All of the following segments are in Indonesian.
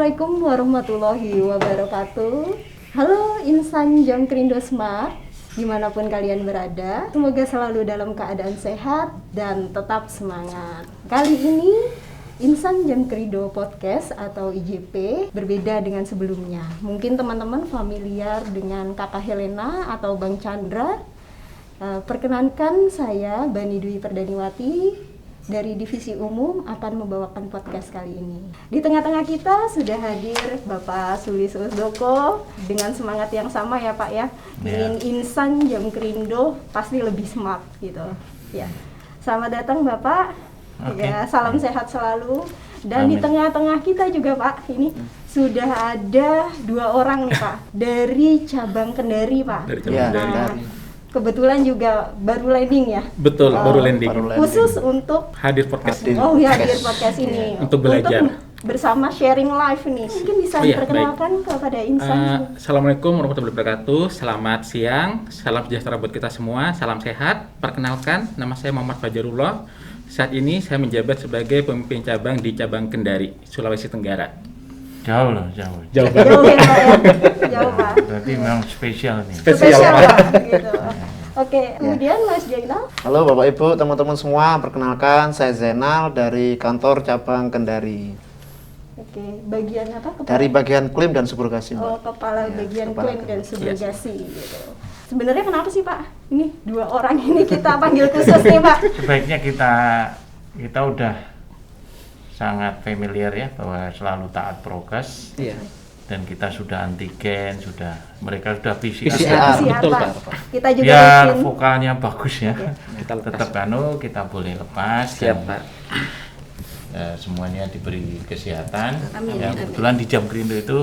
Assalamualaikum warahmatullahi wabarakatuh. Halo insan Jamkrindo Smart, dimanapun kalian berada, semoga selalu dalam keadaan sehat dan tetap semangat. Kali ini Insan Jamkrindo Podcast atau IJP berbeda dengan sebelumnya. Mungkin teman-teman familiar dengan Kakak Helena atau Bang Chandra. Perkenankan saya Bani Dwi Perdaniwati dari Divisi Umum akan membawakan podcast kali ini. Di tengah-tengah kita sudah hadir Bapak Sulis Usdoko dengan semangat yang sama ya Pak ya. Ingin insan Jamkrindo pasti lebih smart gitu. Ya. Selamat datang Bapak. Okay. Ya, salam sehat selalu. Dan Amin. Di tengah-tengah kita juga Pak, ini sudah ada 2 orang nih Pak dari cabang Kendari Pak. Dari cabang Kendari. Kebetulan juga baru landing ya? Betul, baru landing. Khusus untuk hadir podcast. Hadir podcast ini. Untuk belajar. Untuk bersama sharing live nih. Mungkin bisa diperkenalkan kepada insan. Assalamualaikum warahmatullahi wabarakatuh. Selamat siang, salam sejahtera buat kita semua, salam sehat. Perkenalkan, nama saya Muhammad Fajarullah. Saat ini saya menjabat sebagai pemimpin cabang di cabang Kendari, Sulawesi Tenggara. Jauh loh, jauh. Jauh ya Pak ya? Jauh Pak. Berarti memang spesial nih. Spesial Pak. Gitu. Oke, kemudian Mas Zainal. Halo Bapak Ibu, teman-teman semua, perkenalkan saya Zainal dari kantor cabang Kendari. Oke, bagian apa? Dari bagian klaim dan subrogasi. Oh, kepala bagian klaim dan subrogasi gitu. Sebenarnya kenapa sih Pak? Ini 2 orang ini kita panggil khusus nih Pak. Sebaiknya kita udah sangat familiar ya bahwa selalu taat prokes. Iya. Dan kita sudah antigen, mereka sudah PCR. Betul Pak. Kita juga biar vokalnya bagus ya. Kita tetap kita boleh lepas. Siap Pak. Semuanya diberi kesehatan. Amin. Ya, kebetulan di Jamkrindo itu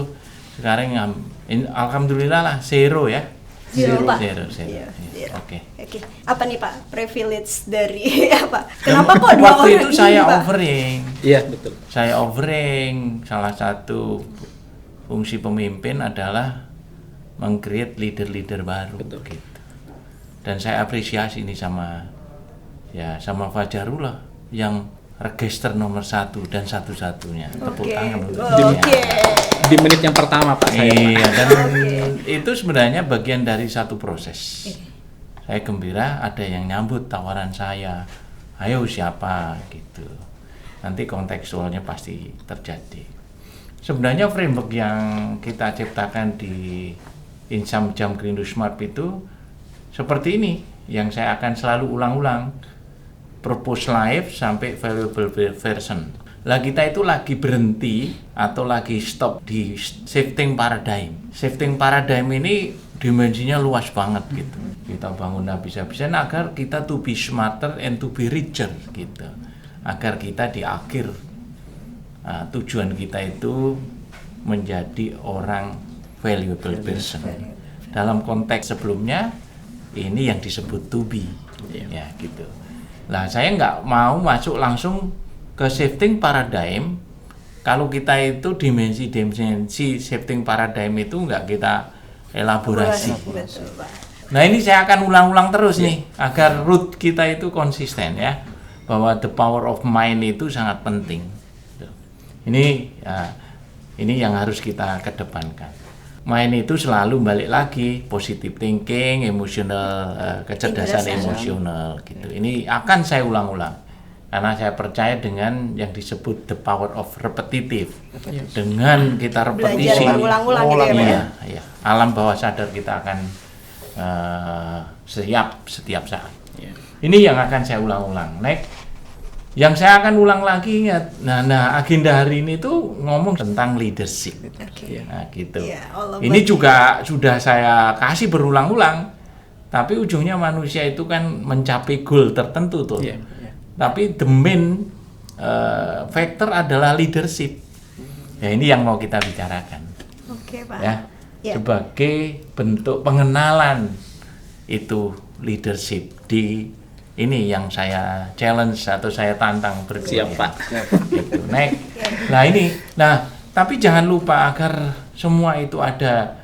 sekarang alhamdulillah lah zero ya. Zero Pak. Zero. Iya. Oke. Apa nih Pak privilege dari apa? Kenapa kok 2 waktu orang itu saya Pak? offering. Iya, betul. Saya offering salah satu fungsi pemimpin adalah meng-create leader-leader baru. Betul. Gitu. Dan saya apresiasi ini sama Fajarullah yang register nomor 1 dan satu-satunya. Tepuk tangan. Di menit yang pertama Pak saya. Iya, dan itu sebenarnya bagian dari satu proses. Saya gembira ada yang nyambut tawaran saya. Ayo siapa gitu. Nanti kontekstualnya pasti terjadi. Sebenarnya framework yang kita ciptakan di Insam Jamkrindo Smart itu seperti ini yang saya akan selalu ulang-ulang. Purpose life sampai valuable version. Lah kita itu lagi berhenti atau lagi stop di shifting paradigm. Shifting paradigm ini dimensinya luas banget gitu. Kita bangun habis-habisan agar kita to be smarter and to be richer gitu. Agar kita di akhir tujuan kita itu menjadi orang valuable person. Dalam konteks sebelumnya ini yang disebut to be. Ya gitu. Lah saya nggak mau masuk langsung ke shifting paradigm. Kalau kita itu dimensi shifting paradigm itu nggak kita elaborasi. Nah ini saya akan ulang-ulang terus nih agar root kita itu konsisten ya, bahwa the power of mind itu sangat penting. Ini yang harus kita kedepankan. Mind itu selalu balik lagi positive thinking, emotional, kecerdasan emosional gitu. Ini akan saya ulang-ulang karena saya percaya dengan yang disebut the power of repetitive. Dengan kita repetisi, ulang-ulang gitu ya. Iya, alam bawah sadar kita akan siap setiap saat. Ini yang akan saya ulang-ulang. Yang saya akan ulang lagi ingat. Nah agenda hari ini tuh ngomong tentang leadership. Nah gitu. Ini juga sudah saya kasih berulang-ulang. Tapi ujungnya manusia itu kan mencapai goal tertentu tuh. Tapi the main factor adalah leadership. Ya ini yang mau kita bicarakan. Oke Pak. Ya. Sebagai bentuk pengenalan itu leadership di ini yang saya challenge atau saya tantang berdua. Siap Pak. Gitu. Nah, tapi jangan lupa agar semua itu ada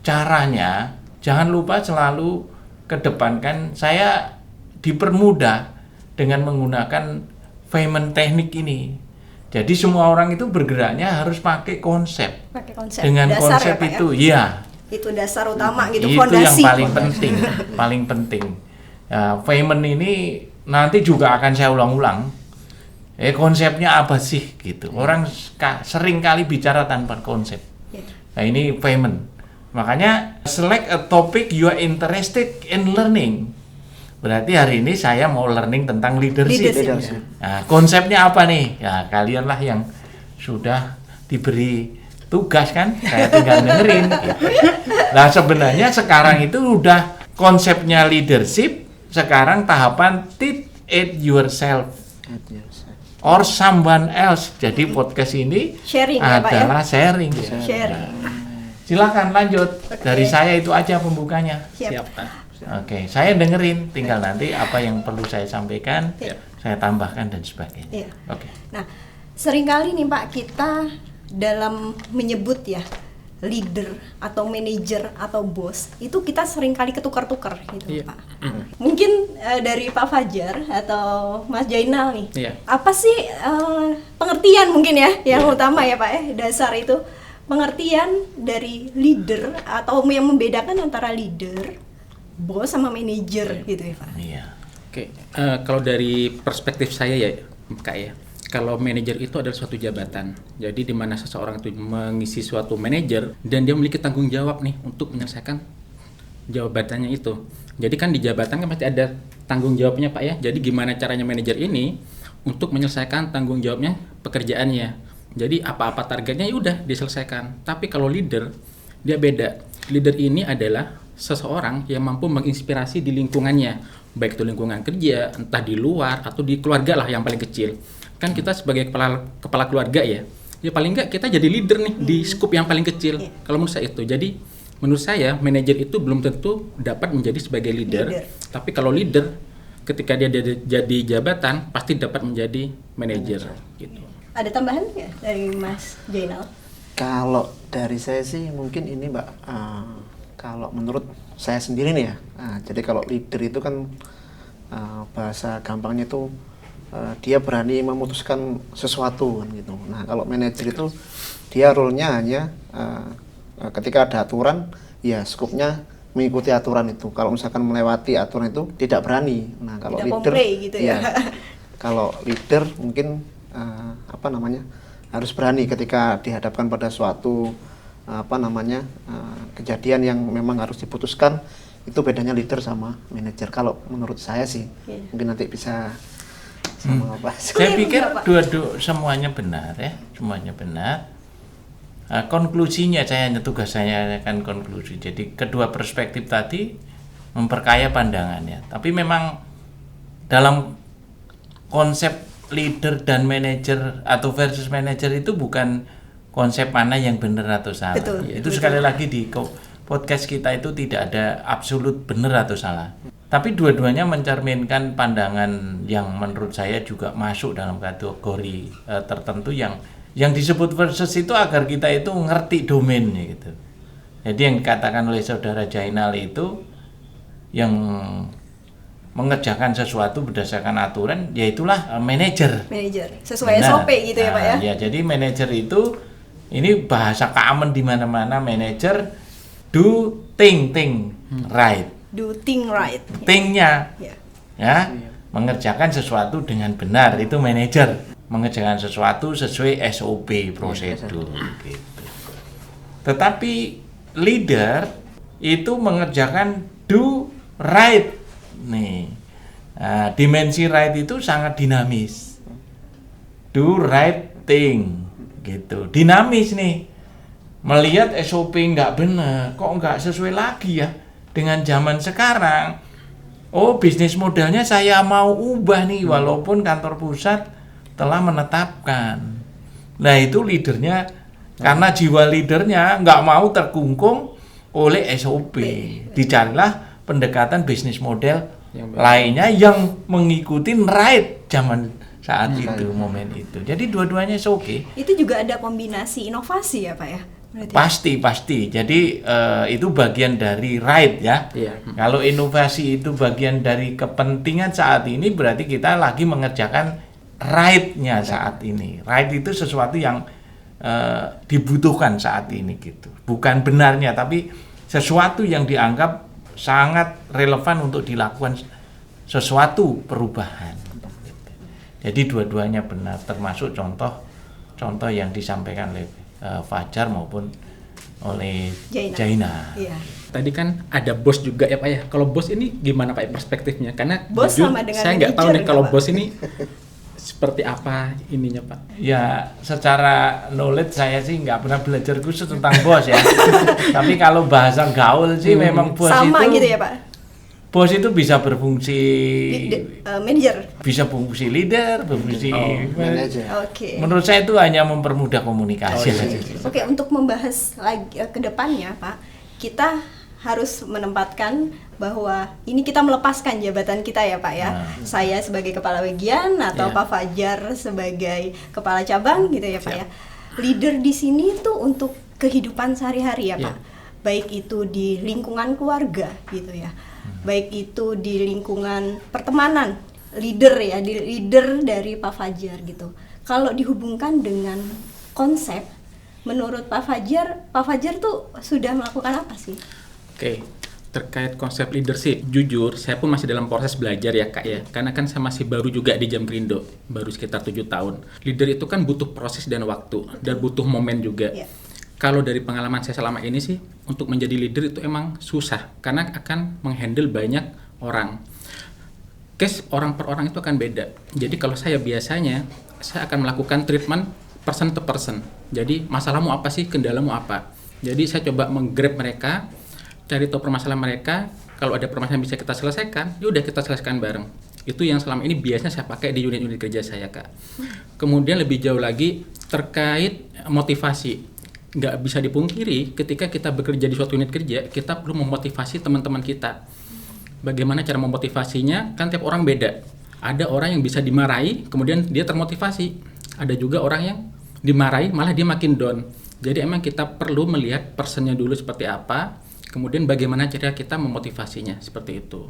caranya. Jangan lupa selalu kedepankan saya dipermudah dengan menggunakan Feynman teknik ini. Jadi semua orang itu bergeraknya harus pakai konsep. Pakai konsep. Dengan Dasar konsep ya, Pak, itu, ya? iya. Itu dasar utama gitu, Itu fondasi. yang paling penting, paling penting. Ya, payment ini nanti juga akan saya ulang-ulang. Konsepnya apa sih gitu. Orang sering kali bicara tanpa konsep. Ya. Nah, ini payment. Makanya select a topic you are interested in learning. Berarti hari ini saya mau learning tentang leadership. Leadership. Nah, konsepnya apa nih? Ya, kalianlah yang sudah diberi tugas kan, saya tinggal dengerin. Gitu. Nah, sebenarnya sekarang itu udah konsepnya leadership, sekarang tahapan teach it yourself or someone else. Jadi podcast ini Sharing ya, Pak, ya? adalah sharing. Sharing. Silakan lanjut. Dari saya itu aja pembukanya. Siap. Pak. Oke, saya dengerin. Tinggal nanti apa yang perlu saya sampaikan, Iya. saya tambahkan dan sebagainya. Iya. Oke. Nah, seringkali nih Pak, kita dalam menyebut ya leader atau manajer atau bos, itu kita seringkali ketukar-tukar gitu, Iya. Pak. Mungkin dari Pak Fajar atau Mas Jainal nih, Iya. apa sih pengertian mungkin ya yang utama ya Pak, dasar itu pengertian dari leader atau yang membedakan antara leader, bos sama manajer gitu ya Pak. Iya. Oke, kalau dari perspektif saya ya, Kak ya, kalau manajer itu adalah suatu jabatan. Jadi di mana seseorang itu mengisi suatu manajer dan dia memiliki tanggung jawab nih untuk menyelesaikan jabatannya itu. Jadi kan di jabatan kan pasti ada tanggung jawabnya Pak ya. Jadi gimana caranya manajer ini untuk menyelesaikan tanggung jawabnya pekerjaannya. Jadi apa-apa targetnya ya udah diselesaikan. Tapi kalau leader dia beda. Leader ini adalah seseorang yang mampu menginspirasi di lingkungannya, baik itu lingkungan kerja, entah di luar atau di keluarga lah yang paling kecil. Kan kita sebagai kepala keluarga ya paling nggak kita jadi leader nih di skup yang paling kecil. Kalau menurut saya itu. Jadi menurut saya manajer itu belum tentu dapat menjadi sebagai leader. Tapi kalau leader ketika dia jadi jabatan pasti dapat menjadi manajer gitu. Ada tambahan ya dari Mas Jainal? Kalau dari saya sih mungkin ini Mbak, kalau menurut saya sendiri nih ya, jadi kalau leader itu kan bahasa gampangnya itu dia berani memutuskan sesuatu kan gitu. Nah kalau manajer itu dia role-nya hanya ketika ada aturan ya skupnya mengikuti aturan itu. Kalau misalkan melewati aturan itu tidak berani. Nah kalau tidak leader gitu ya. Kalau leader mungkin harus berani ketika dihadapkan pada suatu kejadian yang memang harus diputuskan. Itu bedanya leader sama manajer kalau menurut saya sih. Mungkin nanti bisa sama apa. Saya pikir dua-dua semuanya benar ya, semuanya benar. Konklusinya tugas saya akan konklusi. Jadi kedua perspektif tadi memperkaya pandangannya. Tapi memang dalam konsep leader dan manajer atau versus manajer itu bukan konsep mana yang benar atau salah. Betul, Itu sekali lagi di podcast kita itu tidak ada absolut benar atau salah. Tapi dua-duanya mencerminkan pandangan yang menurut saya juga masuk dalam kategori tertentu yang disebut versus itu agar kita itu ngerti domainnya gitu. Jadi yang dikatakan oleh saudara Jainal itu yang mengerjakan sesuatu berdasarkan aturan, yaitulah manajer. Manajer sesuai SOP gitu ya Pak ya. Ya, jadi manajer itu ini bahasa keaman di mana-mana. Manajer do thing right. Do thing right. Thing-nya Ya. mengerjakan sesuatu dengan benar itu manajer. Mengerjakan sesuatu sesuai SOP prosedur gitu. Tetapi leader itu mengerjakan do right. Nih, dimensi right itu sangat dinamis. Do right thing, gitu. Dinamis nih. Melihat SOP nggak benar, kok nggak sesuai lagi ya dengan zaman sekarang. Oh, bisnis modelnya saya mau ubah nih, walaupun kantor pusat telah menetapkan. Nah, itu leadernya karena jiwa leadernya nggak mau terkungkung oleh SOP. Dicarilah pendekatan bisnis model lainnya yang mengikuti right zaman saat itu, momen itu. Jadi dua-duanya oke. Itu juga ada kombinasi inovasi ya Pak ya? Berarti pasti. Jadi itu bagian dari right ya. Kalau inovasi itu bagian dari kepentingan saat ini, berarti kita lagi mengerjakan right-nya saat ini. Right itu sesuatu yang dibutuhkan saat ini gitu. Bukan benarnya, tapi sesuatu yang dianggap sangat relevan untuk dilakukan sesuatu perubahan. Jadi dua-duanya benar, termasuk contoh yang disampaikan oleh Fajar maupun oleh Jaina. Iya. Tadi kan ada bos juga ya Pak ya. Kalau bos ini gimana Pak ya perspektifnya? Karena Bos jujur, sama dengan saya nggak tahu manajer nih kalau nggak, Pak? bos ini seperti apa ininya Pak. Ya, secara knowledge saya sih nggak pernah belajar khusus tentang bos ya. Tapi kalau bahasa gaul sih memang bos Sama itu gitu ya Pak? bos itu bisa berfungsi Manajer. bisa berfungsi leader, berfungsi manajer. Oke. menurut saya itu hanya mempermudah komunikasi saja. Oke, untuk membahas lagi ke depannya, Pak, kita harus menempatkan bahwa ini kita melepaskan jabatan kita ya, Pak ya. Saya sebagai kepala bagian atau Iya. Pak Fajar sebagai kepala cabang gitu ya, Pak Siap. ya. Leader di sini tuh untuk kehidupan sehari-hari ya, Iya. Pak. Baik itu di lingkungan keluarga gitu ya. Baik itu di lingkungan pertemanan, leader ya, leader dari Pak Fajar gitu. Kalau dihubungkan dengan konsep, menurut Pak Fajar tuh sudah melakukan apa sih? Oke, terkait konsep leadership, jujur saya pun masih dalam proses belajar ya Kak ya. Karena kan saya masih baru juga di Jamkrindo, baru sekitar 7 tahun. Leader itu kan butuh proses dan waktu, dan butuh momen juga. Iya. Kalau dari pengalaman saya selama ini sih, untuk menjadi leader itu emang susah, karena akan menghandle banyak orang. Case orang per orang itu akan beda. Jadi kalau saya biasanya, saya akan melakukan treatment person to person. Jadi masalahmu apa sih, kendalamu apa. Jadi saya coba menggrab mereka, cari tahu permasalahan mereka. Kalau ada permasalahan bisa kita selesaikan, ya udah kita selesaikan bareng. Itu yang selama ini biasanya saya pakai di unit-unit kerja saya Kak. Kemudian lebih jauh lagi terkait motivasi. Nggak bisa dipungkiri ketika kita bekerja di suatu unit kerja, kita perlu memotivasi teman-teman kita. Bagaimana cara memotivasinya? Kan tiap orang beda. Ada orang yang bisa dimarahi, kemudian dia termotivasi. Ada juga orang yang dimarahi, malah dia makin down. Jadi emang kita perlu melihat personnya dulu seperti apa, kemudian bagaimana cara kita memotivasinya, seperti itu.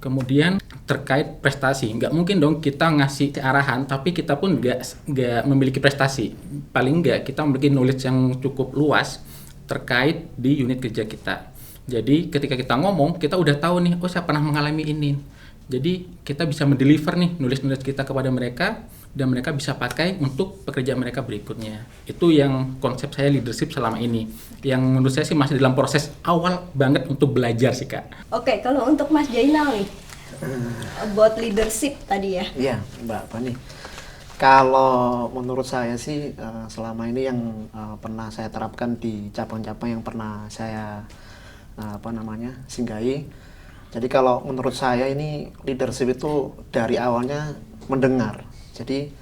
Kemudian terkait prestasi, nggak mungkin dong kita ngasih arahan, tapi kita pun nggak memiliki prestasi. Paling nggak kita memiliki knowledge yang cukup luas terkait di unit kerja kita. Jadi ketika kita ngomong, kita udah tahu nih, oh saya pernah mengalami ini. Jadi kita bisa mendeliver nih knowledge kita kepada mereka, dan mereka bisa pakai untuk pekerjaan mereka berikutnya. Itu yang konsep saya leadership selama ini. Yang menurut saya sih masih dalam proses awal banget untuk belajar sih Kak. Oke, kalau untuk Mas Jainal nih, about leadership tadi ya. Iya, Mbak Fani. Kalau menurut saya sih selama ini yang pernah saya terapkan di cabang-cabang yang pernah saya singgahi. Jadi kalau menurut saya ini leadership itu dari awalnya mendengar. Jadi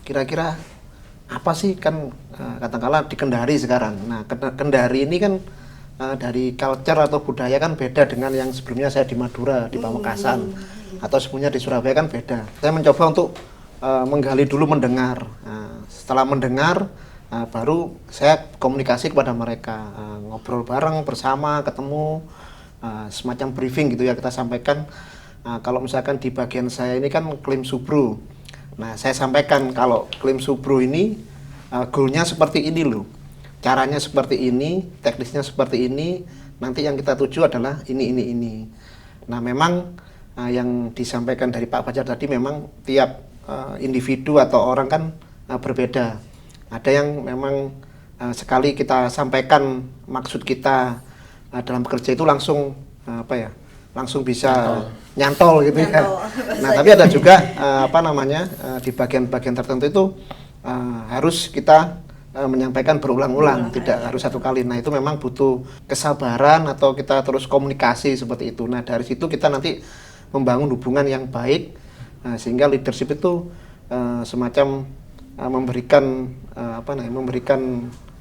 kira-kira apa sih kan katakanlah di Kendari sekarang. Nah, Kendari ini kan dari culture atau budaya kan beda dengan yang sebelumnya saya di Madura, di Pamekasan, atau sebelumnya di Surabaya kan beda. Saya mencoba untuk menggali dulu mendengar. Setelah mendengar, baru saya komunikasi kepada mereka, ngobrol bareng bersama, ketemu, semacam briefing gitu ya kita sampaikan. Kalau misalkan di bagian saya ini kan klaim subro. Nah, saya sampaikan kalau klaim subro ini goalnya seperti ini loh, caranya seperti ini, teknisnya seperti ini, nanti yang kita tuju adalah ini. Nah, memang yang disampaikan dari Pak Fajar tadi memang tiap individu atau orang kan berbeda. Ada yang memang sekali kita sampaikan maksud kita dalam bekerja itu langsung langsung bisa nyantol gitu ya. Nah, tapi ada juga di bagian-bagian tertentu itu harus kita menyampaikan berulang-ulang, tidak harus satu kali. Nah, itu memang butuh kesabaran atau kita terus komunikasi seperti itu. Nah, dari situ kita nanti membangun hubungan yang baik, sehingga leadership itu semacam memberikan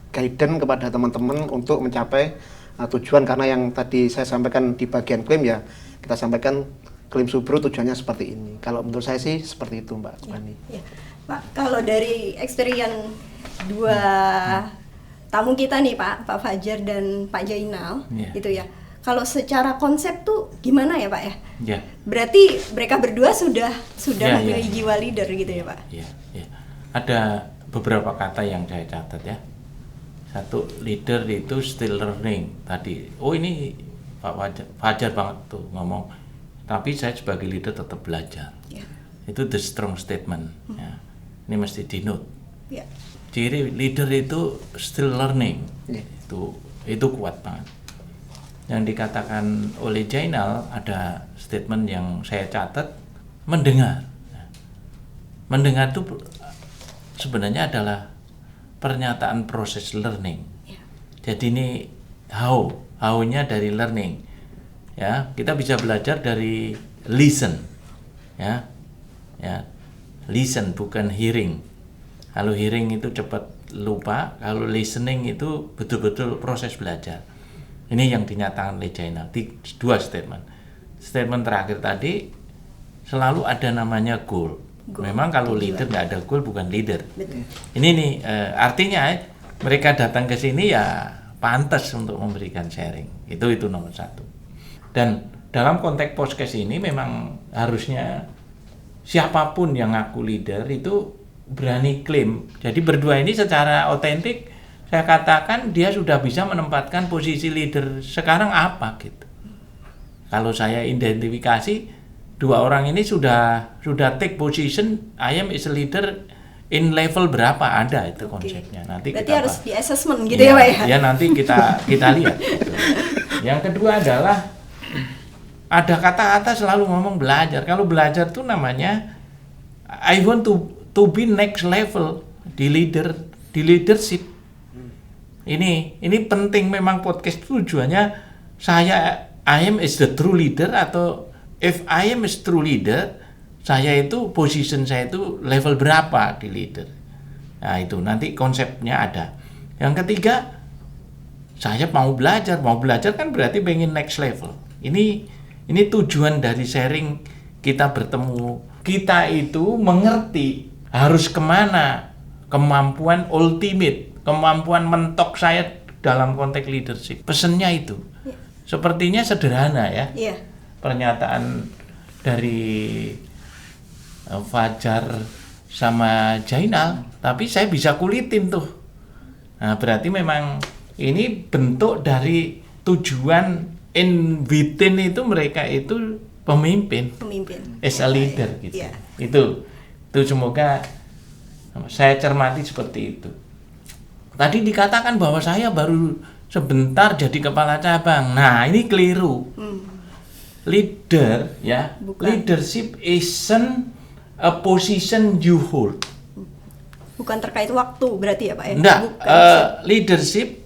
guidance kepada teman-teman untuk mencapai tujuan. Karena yang tadi saya sampaikan di bagian klaim ya, kita sampaikan klaim subro tujuannya seperti ini. Kalau menurut saya sih seperti itu, Mbak Fani. Ya. Pak, kalau dari experience dua tamu kita nih Pak Fajar dan Pak Jainal, gitu ya. Kalau secara konsep tuh gimana ya Pak ya? Ya. Berarti mereka berdua sudah Ya, memiliki ya. jiwa leader gitu ya Pak? Ya, ya. Ada beberapa kata yang saya catat ya. Satu, leader itu still learning. Tadi, ini Pak Fajar banget tuh ngomong. Tapi saya sebagai leader tetap belajar. Ya. Itu the strong statement. Ya. Ini mesti di-note. Ya. Ciri leader itu still learning. Ya. Itu kuat banget. Yang dikatakan oleh Jainal, ada statement yang saya catat, mendengar. Mendengar itu sebenarnya adalah pernyataan proses learning. Ya. Jadi ini how-nya dari learning. Ya, kita bisa belajar dari listen. Ya. Listen bukan hearing. Kalau hearing itu cepat lupa, kalau listening itu betul-betul proses belajar. Ini yang dinyatakan oleh Jainal. Dua statement. Statement terakhir tadi, selalu ada namanya goal. Memang kalau leader nggak ada goal bukan leader. Betul. Ini nih artinya mereka datang ke sini ya pantas untuk memberikan sharing. Itu nomor satu. Dan dalam konteks podcast ini memang harusnya siapapun yang ngaku leader itu berani klaim. Jadi berdua ini secara otentik saya katakan dia sudah bisa menempatkan posisi leader sekarang apa gitu. Kalau saya identifikasi dua orang ini sudah take position I am is a leader in level berapa, ada itu konsepnya. Nanti berarti kita harus di assessment gitu ya Pak ya? Ya nanti kita lihat. Gitu. Yang kedua adalah ada kata-kata selalu ngomong belajar. Kalau belajar tuh namanya I want to be next level di leadership. Ini penting memang podcast tujuannya I am is the true leader, atau if I am is true leader, saya itu position saya itu level berapa di leader. Nah itu nanti konsepnya ada. Yang ketiga, saya mau belajar kan berarti pengen next level. Ini tujuan dari sharing kita bertemu. Kita itu mengerti harus kemana, kemampuan ultimate, kemampuan mentok saya dalam konteks leadership. Pesannya itu. Ya. Sepertinya sederhana ya. Iya. Pernyataan dari Fajar sama Jainal, tapi saya bisa kulitin tuh. Nah, berarti memang ini bentuk dari tujuan in within itu mereka itu pemimpin. As a leader gitu. Yeah. Itu semoga saya cermati seperti itu. Tadi dikatakan bahwa saya baru sebentar jadi kepala cabang. Nah, ini keliru. Leader ya. Bukan. Leadership isn't a position you hold. Bukan terkait waktu berarti ya Pak ya? Enggak, Leadership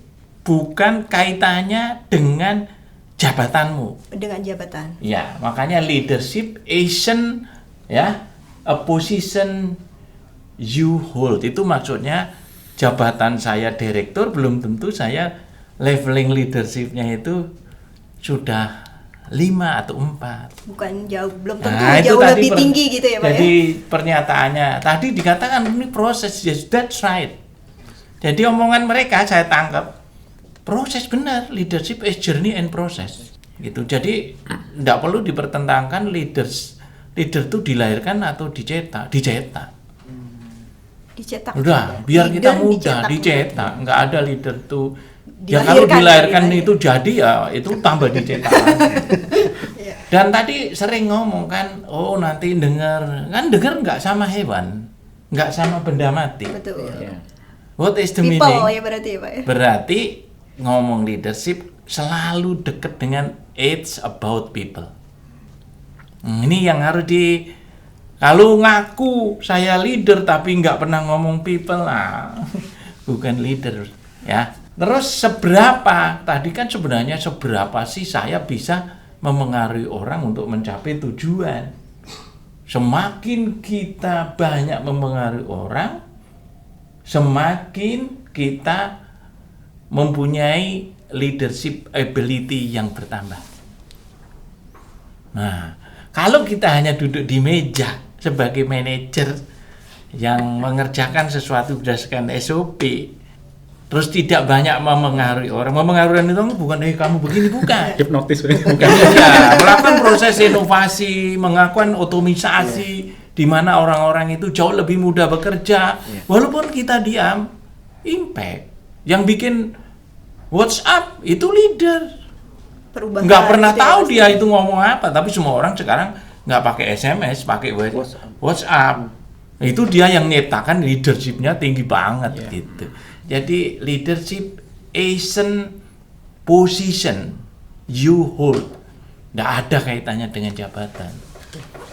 bukan kaitannya dengan jabatanmu. dengan jabatan. Ya, makanya leadership isn't ya a position you hold. Itu maksudnya jabatan saya direktur belum tentu saya leveling leadershipnya itu sudah 5 atau 4. Bukan jauh, belum tentu Nah, jauh lebih tinggi gitu ya Pak jadi ya? pernyataannya tadi dikatakan ini proses, yes that's right. Jadi omongan mereka saya tangkap proses benar, leadership is journey and process. Gitu. Jadi tidak perlu dipertentangkan leader itu dilahirkan atau dicetak. Dicetak. Udah, biar kita mudah dicetak. Enggak ada leader tuh. Ya kalau dilahirkan itu jadi ya itu tambah dicetak. Dan tadi sering ngomong kan, nanti dengar nggak sama hewan, nggak sama benda mati. Betul. What is the People meaning? ya berarti ya Pak ya? Berarti ngomong leadership selalu dekat dengan it's about people. Ini yang harus kalau ngaku saya leader tapi nggak pernah ngomong people, bukan leader ya. Terus seberapa? Tadi kan sebenarnya seberapa sih saya bisa memengaruhi orang untuk mencapai tujuan? Semakin kita banyak memengaruhi orang, semakin kita mempunyai leadership ability yang bertambah. Nah, kalau kita hanya duduk di meja sebagai manajer yang mengerjakan sesuatu berdasarkan SOP, terus tidak banyak memengaruhi orang. Memengaruhi itu bukan kamu begini, bukan. Hipnotis bukan. Ya, melakukan proses inovasi, melakukan otomisasi, di mana orang-orang itu jauh lebih mudah bekerja. Walaupun kita diam, impact. Yang bikin WhatsApp itu leader. Perubahan Nggak pernah gitu ya, tahu Mas. dia itu ngomong apa, tapi semua orang sekarang nggak pakai SMS, pakai WhatsApp. Itu dia yang nyiptakan, leadership-nya tinggi banget gitu. Jadi leadership isn't position you hold. Nggak ada kaitannya dengan jabatan.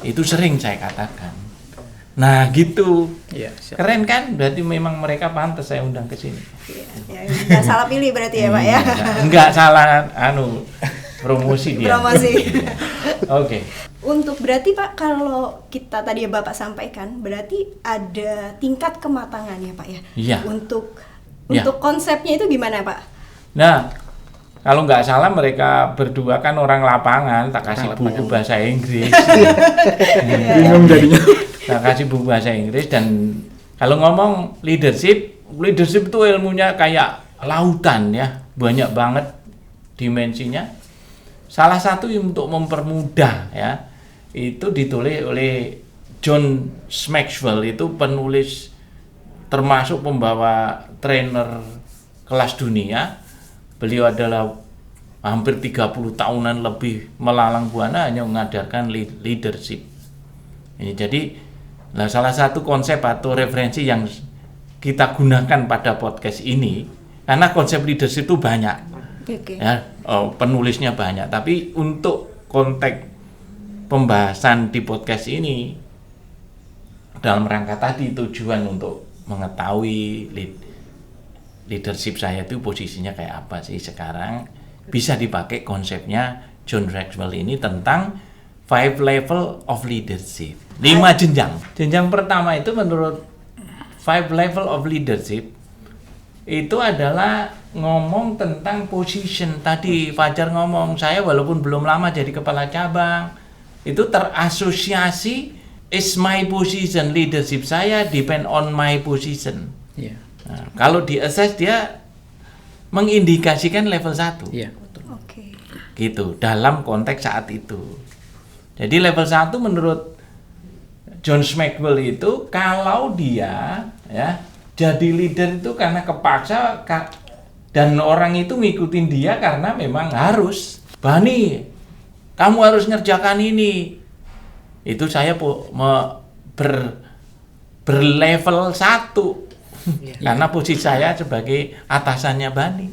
Itu sering saya katakan. Nah gitu. Iya, siap. Keren kan? Berarti memang mereka pantas saya undang ke sini. Ya, nggak salah pilih berarti ya Pak ya. Enggak salah promosi dia. Promosi. Oke. Untuk berarti Pak, kalau kita tadi Bapak sampaikan, berarti ada tingkat kematangannya Pak ya? Iya. Untuk Iya. konsepnya itu gimana Pak? Nah, kalau nggak salah mereka berdua kan orang lapangan, tak kasih buku bahasa Inggris. Bingung jadinya. Tak kasih buku bahasa Inggris, dan kalau ngomong leadership itu ilmunya kayak lautan ya, banyak banget dimensinya. Salah satu untuk mempermudah ya, itu ditulis oleh John Maxwell, itu penulis termasuk pembawa trainer kelas dunia. Beliau adalah hampir 30 tahunan lebih melalang buana hanya mengajarkan leadership. Ini jadi salah satu konsep atau referensi yang kita gunakan pada podcast ini, karena konsep leadership itu banyak. Oke. Ya, penulisnya banyak, tapi untuk konteks pembahasan di podcast ini dalam rangka tadi tujuan untuk mengetahui leadership saya itu posisinya kayak apa sih sekarang, bisa dipakai konsepnya John Maxwell ini tentang 5 level of leadership, 5 jenjang. Jenjang pertama itu menurut 5 level of leadership itu adalah ngomong tentang position. Tadi Fajar ngomong, saya walaupun belum lama jadi kepala cabang, itu terasosiasi is my position, leadership saya depend on my position. Iya. Nah, kalau di assess dia mengindikasikan level 1. Iya. Oke. Gitu, dalam konteks saat itu. Jadi level 1 menurut John Maxwell itu kalau dia ya jadi leader itu karena kepaksa dan orang itu ngikutin dia karena memang harus. Bani, kamu harus ngerjakan ini. Itu saya berlevel 1. Karena posisi saya sebagai atasannya Bani.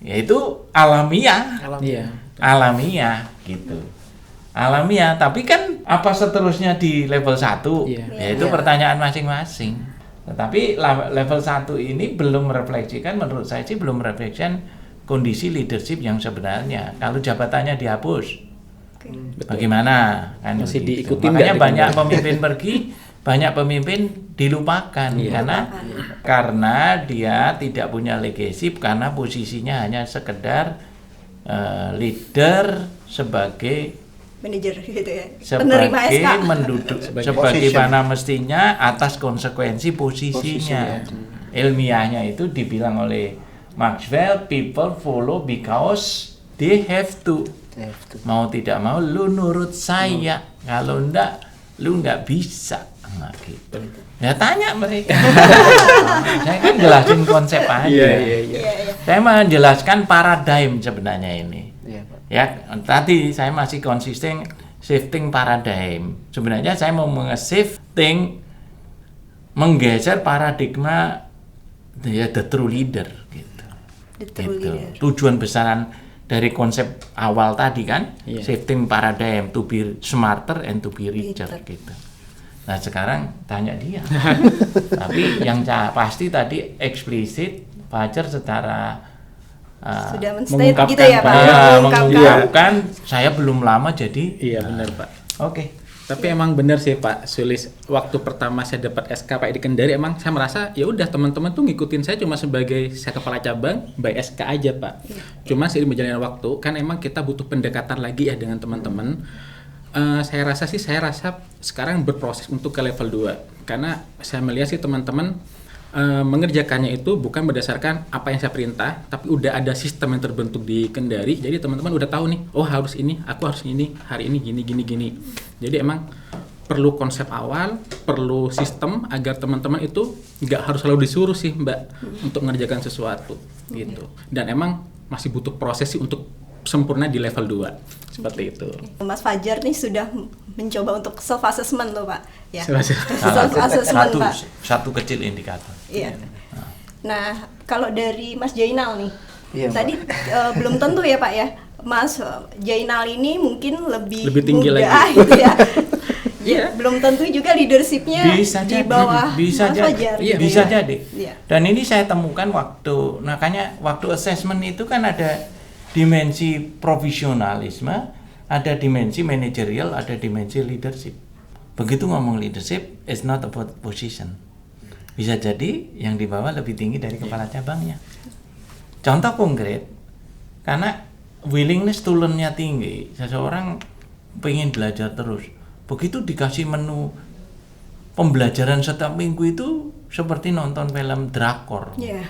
Yaitu alamiah. Iya. Alamiah gitu. Alamiah, tapi kan apa seterusnya di level 1? Iya. Yaitu pertanyaan masing-masing. Tetapi level 1 ini belum merefleksikan, menurut saya sih belum merefleksikan kondisi leadership yang sebenarnya. Kalau jabatannya dihapus, bagaimana? Kan Masih begitu. diikutin Makanya nggak banyak dengan pemimpin pergi, banyak pemimpin dilupakan. Karena dia tidak punya leadership, karena posisinya hanya sekedar leader sebagai Manajer gitu ya. Penerima SK. sebagai menduduk sebagaimana mestinya atas konsekuensi posisinya. Ilmiahnya itu dibilang oleh Maxwell, people follow because they have to. Mau tidak mau lu nurut saya, kalau enggak lu enggak bisa. Nah, gitu. Ya tanya mereka. Saya kan jelasin konsep aja. Iya. Saya menjelaskan paradigm sebenarnya ini. Iya, Pak. Ya, tadi saya masih konsisten shifting paradigm. Sebenarnya saya mau menggeser paradigma the true leader gitu. The true Gitu. leader. Tujuan besaran dari konsep awal tadi kan, shifting paradigm to be smarter and to be richer gitu. Nah, sekarang tanya dia. Tapi yang pasti tadi eksplisit Fajar secara Sudah men-state gitu ya Pak. mengungkapkan saya belum lama jadi. Iya benar Pak. Oke. Tapi emang benar sih Pak Sulis, waktu pertama saya dapat SK Pak di Kendari emang saya merasa ya udah teman-teman tuh ngikutin saya cuma sebagai saya kepala cabang by SK aja Pak. Cuma seiring berjalannya waktu kan emang kita butuh pendekatan lagi ya dengan teman-teman. Saya rasa sekarang berproses untuk ke level 2 karena saya melihat sih teman-teman mengerjakannya itu bukan berdasarkan apa yang saya perintah, tapi udah ada sistem yang terbentuk di Kendari. Jadi teman-teman udah tahu nih, oh harus ini, aku harus ini, hari ini gini. Jadi emang perlu konsep awal, perlu sistem agar teman-teman itu nggak harus selalu disuruh sih Mbak untuk mengerjakan sesuatu gitu. Dan emang masih butuh proses sih untuk sempurna di level 2 seperti itu. Mas Fajar nih sudah mencoba untuk self assessment loh Pak. Ya. Self-assessment. Self assessment Pak. Satu kecil indikator. Iya. Nah, kalau dari Mas Jainal nih, Iya, tadi belum tentu ya Pak ya, Mas Jainal ini mungkin lebih tinggi muda, lagi. gitu ya. Iya. Belum tentu juga leadershipnya Bisa di jadi, bawah bisa Mas jadi, Fajar. Iya, gitu bisa ya. jadi. Iya. Dan ini saya temukan makanya waktu assessment itu kan ada dimensi profesionalisme, ada dimensi manajerial, ada dimensi leadership. Begitu ngomong leadership, it's not about position. Bisa jadi yang di bawah lebih tinggi dari kepala cabangnya. Contoh konkret, karena willingness to learn-nya tinggi, seseorang pengen belajar terus. Begitu dikasih menu pembelajaran setiap minggu itu seperti nonton film drakor. Iya.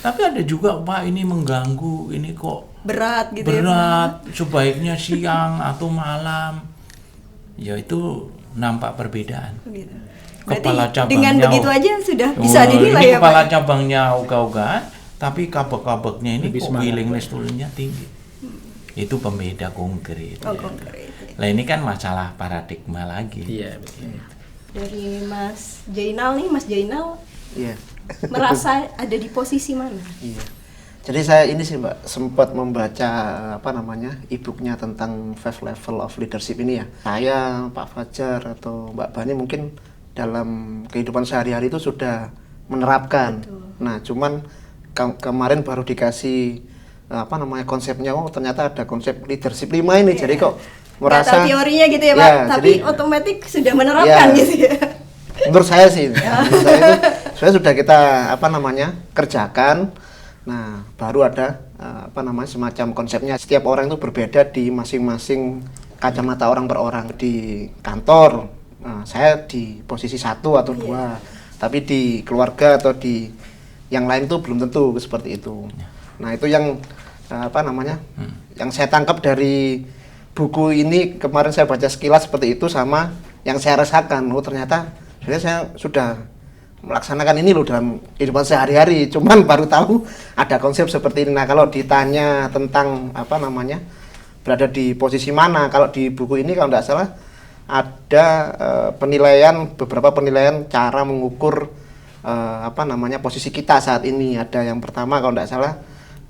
Tapi ada juga, Pak, ini mengganggu, ini kok Berat gitu ya. berat, sebaiknya siang atau malam. Ya itu nampak perbedaan. Gitu. Kepala Berarti dengan cabangnya, begitu aja sudah bisa Oh, dinilai ini ya kepala Pak. cabangnya ogah-ogahan, tapi kabak-kabaknya ini Lebih kok semangat, willingness Pak. to-nya tinggi. Itu pembeda konkret. Oh, ya. konkret. Lah ini kan masalah paradigma lagi. Iya, betul. Dari Mas Jainal nih, Mas Jainal Iya. merasa ada di posisi mana? Iya. Jadi saya ini sih Mbak sempat membaca e-booknya tentang 5 level of leadership ini ya. Saya, Pak Fajar atau Mbak Bani mungkin dalam kehidupan sehari-hari itu sudah menerapkan. Betul. Nah, cuman kemarin baru dikasih konsepnya, oh ternyata ada konsep leadership 5 ini. Jadi kok Nggak tahu merasa teorinya gitu ya Pak, Ya, tapi jadi- otomatis sudah menerapkan Ya. gitu ya. menurut saya sih, menurut saya itu sebenarnya sudah kita kerjakan. Nah, baru ada semacam konsepnya. Setiap orang itu berbeda di masing-masing kacamata orang per orang. Di kantor, saya di posisi 1 atau 2, tapi di keluarga atau di yang lain itu belum tentu seperti itu. Nah, itu yang yang saya tangkap dari buku ini. Kemarin saya baca sekilas seperti itu, sama yang saya rasakan. Oh ternyata sebenarnya saya sudah melaksanakan ini loh dalam kehidupan sehari-hari, cuman baru tahu ada konsep seperti ini. Nah, kalau ditanya tentang berada di posisi mana, kalau di buku ini kalau tidak salah ada beberapa penilaian cara mengukur posisi kita saat ini. Ada yang pertama kalau tidak salah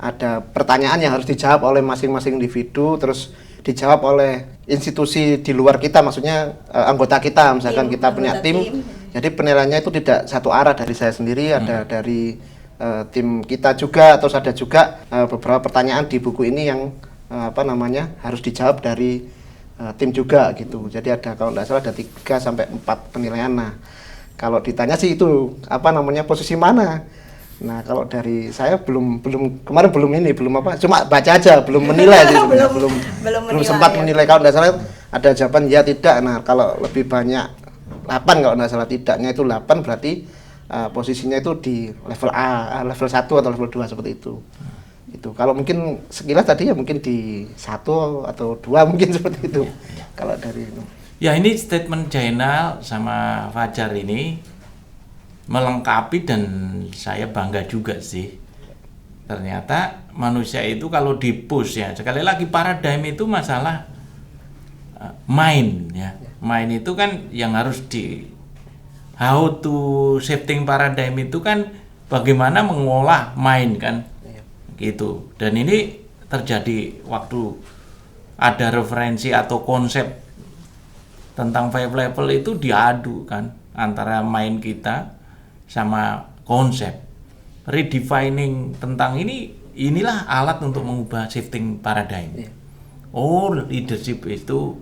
ada pertanyaan yang harus dijawab oleh masing-masing individu, terus dijawab oleh institusi di luar kita, maksudnya anggota kita, misalkan kita punya tim. Jadi penilaiannya itu tidak satu arah dari saya sendiri, ada dari tim kita juga, atau ada juga beberapa pertanyaan di buku ini yang harus dijawab dari tim juga gitu. Jadi ada kalau tidak salah ada 3 sampai 4 penilaian. Nah, kalau ditanya sih itu posisi mana? Nah, kalau dari saya belum cuma baca aja, belum menilai sih, belum sempat ya. menilai. Kalau tidak salah ada jawaban ya tidak. Nah, kalau lebih banyak 8, kalau tidak salah tidaknya itu 8, berarti posisinya itu di level A, level 1 atau level 2 seperti itu. Itu kalau mungkin sekilas tadi ya mungkin di 1 atau 2 mungkin seperti itu. Kalau dari itu. Ya, ini statement Jainal sama Fajar ini melengkapi, dan saya bangga juga sih. Ternyata manusia itu kalau di-push, ya sekali lagi paradigm itu masalah mind ya. Mind itu kan yang harus how to shifting paradigm itu kan bagaimana mengolah mind kan. Gitu. Dan ini terjadi waktu ada referensi atau konsep tentang 5 level itu diadu kan antara mind kita sama konsep. Redefining tentang inilah alat untuk mengubah shifting paradigm. Oh, leadership itu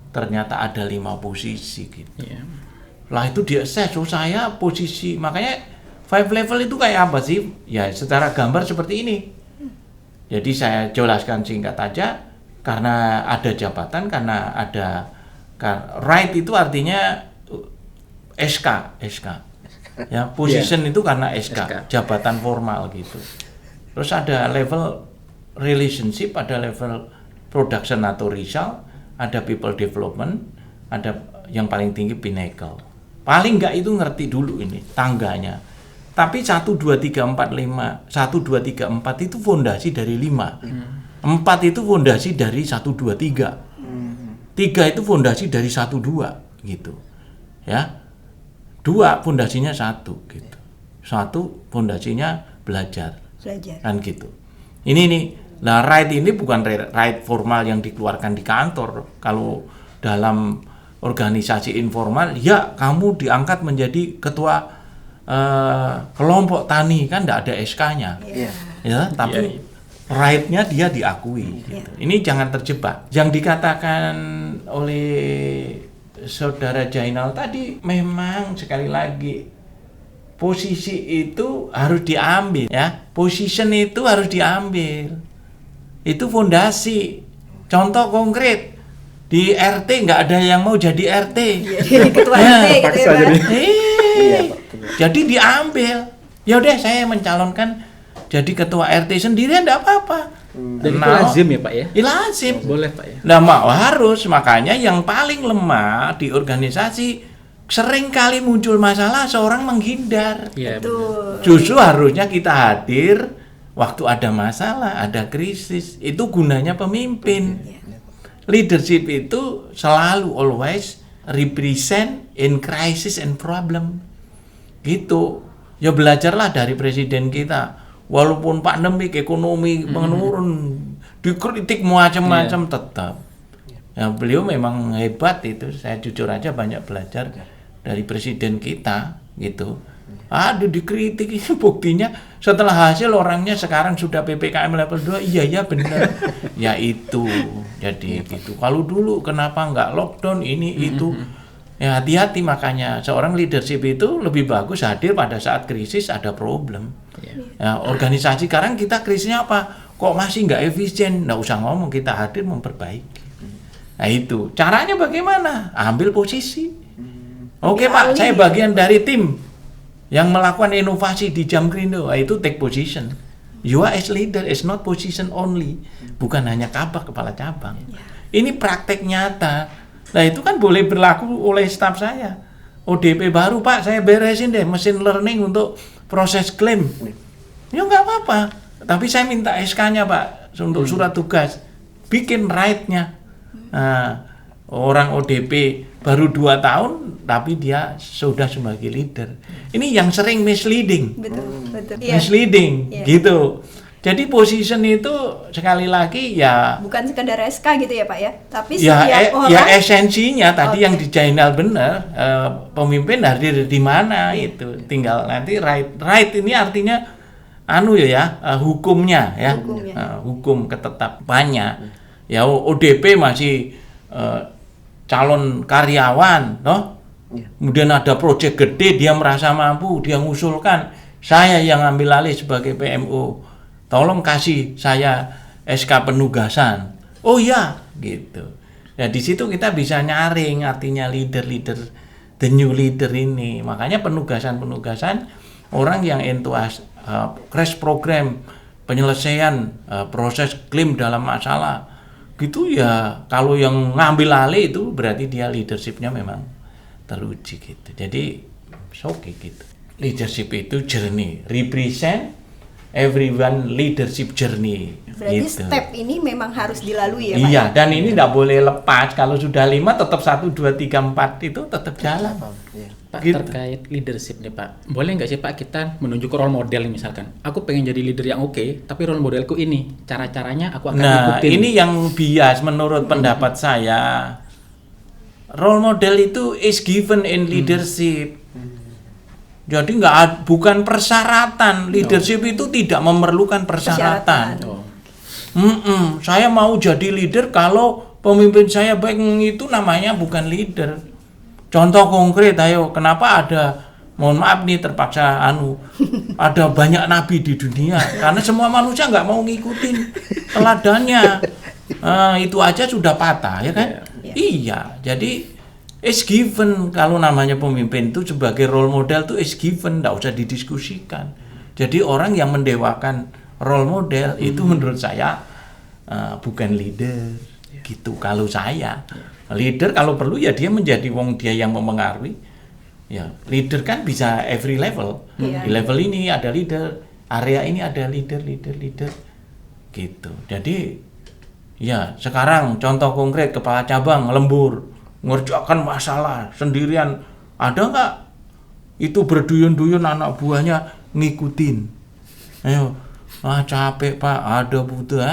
ternyata ada 5 posisi gitu. Lah itu di-assess, saya posisi, makanya 5 level itu kayak apa sih? Ya secara gambar seperti ini. Jadi saya jelaskan singkat aja, karena ada jabatan, karena ada right itu artinya SK. Ya, position itu karena SK, SK. jabatan formal gitu. Terus ada level relationship, ada level production atau result, ada people development, ada yang paling tinggi pinnacle. Paling enggak itu ngerti dulu ini tangganya. Tapi 1 2 3 4 5, 1 2 3 4 itu fondasi dari 5. 4 itu fondasi dari 1 2 3. 3 itu fondasi dari 1 2 gitu. Ya. 2 fondasinya 1 gitu. 1 fondasinya belajar. Kan gitu. Ini nih, nah right ini bukan right formal yang dikeluarkan di kantor. Kalau dalam organisasi informal, ya kamu diangkat menjadi ketua kelompok tani, kan enggak ada SK-nya. Ya, tapi right-nya dia diakui gitu. Ini jangan terjebak. Yang dikatakan oleh Saudara Jainal tadi memang sekali lagi posisi itu harus diambil ya. Position itu harus diambil. Itu fondasi. Contoh konkret di RT nggak ada yang mau jadi RT. Jadi ketua RT gitu ya, Pak. Jadi diambil. Ya udah saya mencalonkan jadi ketua RT sendirian enggak apa-apa. Dan itu lazim ya Pak ya? Lazim. Boleh Pak ya? Nah, harus. Makanya yang paling lemah di organisasi sering kali muncul masalah seorang menghindar. Iya. Justru harusnya kita hadir waktu ada masalah, ada krisis. Itu gunanya pemimpin. Leadership itu selalu always represent in crisis and problem. Gitu. Ya belajarlah dari presiden kita. Walaupun pandemik ekonomi menurun, dikritik macam-macam tetap. Ya beliau memang hebat itu. Saya jujur aja banyak belajar dari presiden kita gitu. Aduh dikritik, buktinya setelah hasil orangnya sekarang sudah PPKM level 2. Iya benar. Ya itu. Jadi gitu. Kalau dulu kenapa nggak lockdown ini itu? Ya hati-hati, makanya seorang leadership itu lebih bagus hadir pada saat krisis ada problem. Ya, organisasi sekarang kita krisisnya apa? Kok masih nggak efisien? Nggak usah ngomong, kita hadir memperbaiki. Nah itu caranya bagaimana? Ambil posisi. Oke Pak, saya bagian dari tim yang melakukan inovasi di Jamkrindo. Itu take position. You are as leader, is not position only. Bukan hanya kabak kepala cabang. Ini praktek nyata. Nah itu kan boleh berlaku oleh staf saya. ODP baru Pak, saya beresin deh mesin learning untuk proses klaim. Ya nggak apa-apa. Tapi saya minta SK-nya Pak untuk surat tugas. Bikin right-nya. Nah, orang ODP baru 2 tahun tapi dia sudah sebagai leader. Ini yang sering misleading. Betul. Misleading gitu. Jadi position itu sekali lagi ya bukan sekedar SK gitu ya Pak ya, tapi ya, setiap orang ya esensinya tadi yang di Jainal benar, pemimpin hadir di mana itu tinggal nanti right ini artinya hukumnya ya. Hukum ketetapannya ya. ODP masih calon karyawan toh. Kemudian ada proyek gede, dia merasa mampu, dia ngusulkan, saya yang ambil alih sebagai PMO. Tolong kasih saya SK penugasan. Oh ya, gitu. Ya di situ kita bisa nyaring artinya leader, the new leader ini. Makanya penugasan orang yang into crash program, penyelesaian proses klaim dalam masalah. Gitu ya, kalau yang ngambil alih itu berarti dia leadershipnya memang teruji gitu. Jadi oke gitu. Leadership itu journey, represent everyone leadership journey. Berarti gitu. step ini memang harus dilalui ya Pak? Iya, dan ini tidak boleh lepas. Kalau sudah 5 tetap 1, 2, 3, 4 itu tetap jalan. Pak Gitu. terkait leadership nih Pak, boleh nggak sih Pak kita menunjuk role model misalkan? Aku pengen jadi leader yang oke, tapi role modelku ini, cara-caranya aku akan ikutin. Ini yang bias menurut pendapat saya. Role model itu is given in leadership. Jadi bukan persyaratan. Leadership itu tidak memerlukan persyaratan. Saya mau jadi leader kalau pemimpin saya baik, itu namanya bukan leader. Contoh konkret, ayo, kenapa ada, mohon maaf nih terpaksa ada banyak nabi di dunia karena semua manusia nggak mau ngikutin teladannya. Itu aja sudah patah ya kan? Iya. Jadi is given. Kalau namanya pemimpin itu sebagai role model itu is given, nggak usah didiskusikan. Jadi orang yang mendewakan role model itu menurut saya bukan leader gitu. Kalau saya leader kalau perlu ya dia menjadi dia yang memengaruhi. Ya leader kan bisa every level. Di level ini ada leader, area ini ada leader gitu. Jadi ya sekarang contoh konkret kepala cabang lembur ngerjakan masalah sendirian, ada nggak itu berduyun-duyun anak buahnya ngikutin? Ayo, capek pak, ada butuh,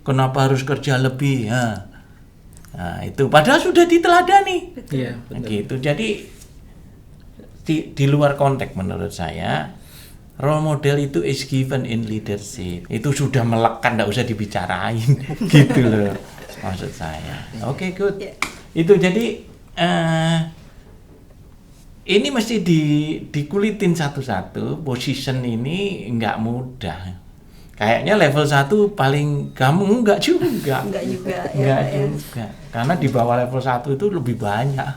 kenapa harus kerja lebih? Nah itu padahal sudah diteladani. Iya, Gitu. Jadi di luar konteks menurut saya role model itu is given in leadership. Itu sudah melekat, nggak usah dibicarain. Gitu loh maksud saya. Oke, good. Itu jadi ini mesti dikulitin satu-satu. Position ini nggak mudah. Kayaknya level 1 paling gampang, enggak juga. Enggak juga. Karena di bawah level 1 itu lebih banyak.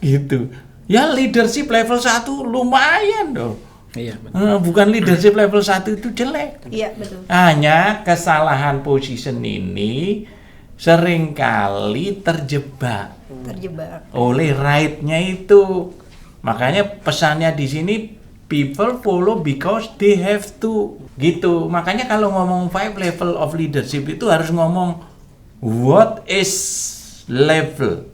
Gitu. Ya leadership level 1 lumayan dong. Iya, betul. Bukan leadership level 1 itu jelek. Iya, betul. Hanya kesalahan position ini seringkali terjebak oleh right-nya itu. Makanya pesannya di sini people follow because they have to. Gitu. Makanya kalau ngomong 5 level of leadership itu harus ngomong what is level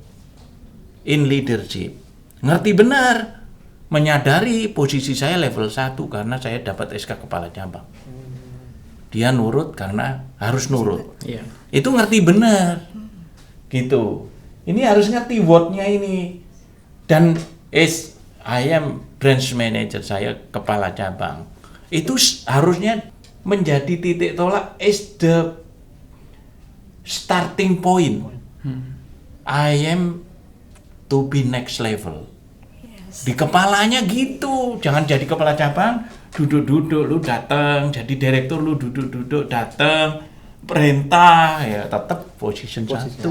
in leadership. Ngerti benar. Menyadari posisi saya level 1 karena saya dapat SK kepala cabang. Dia nurut karena harus nurut. Iya. Itu ngerti benar. Gitu. Ini harus ngerti what-nya ini. Dan I am branch manager, saya kepala cabang. Itu harusnya menjadi titik tolak is the starting point. I am to be next level. Di kepalanya gitu, jangan jadi kepala cabang, duduk-duduk, lu datang, jadi direktur lu duduk-duduk, datang, perintah, ya tetap position 1.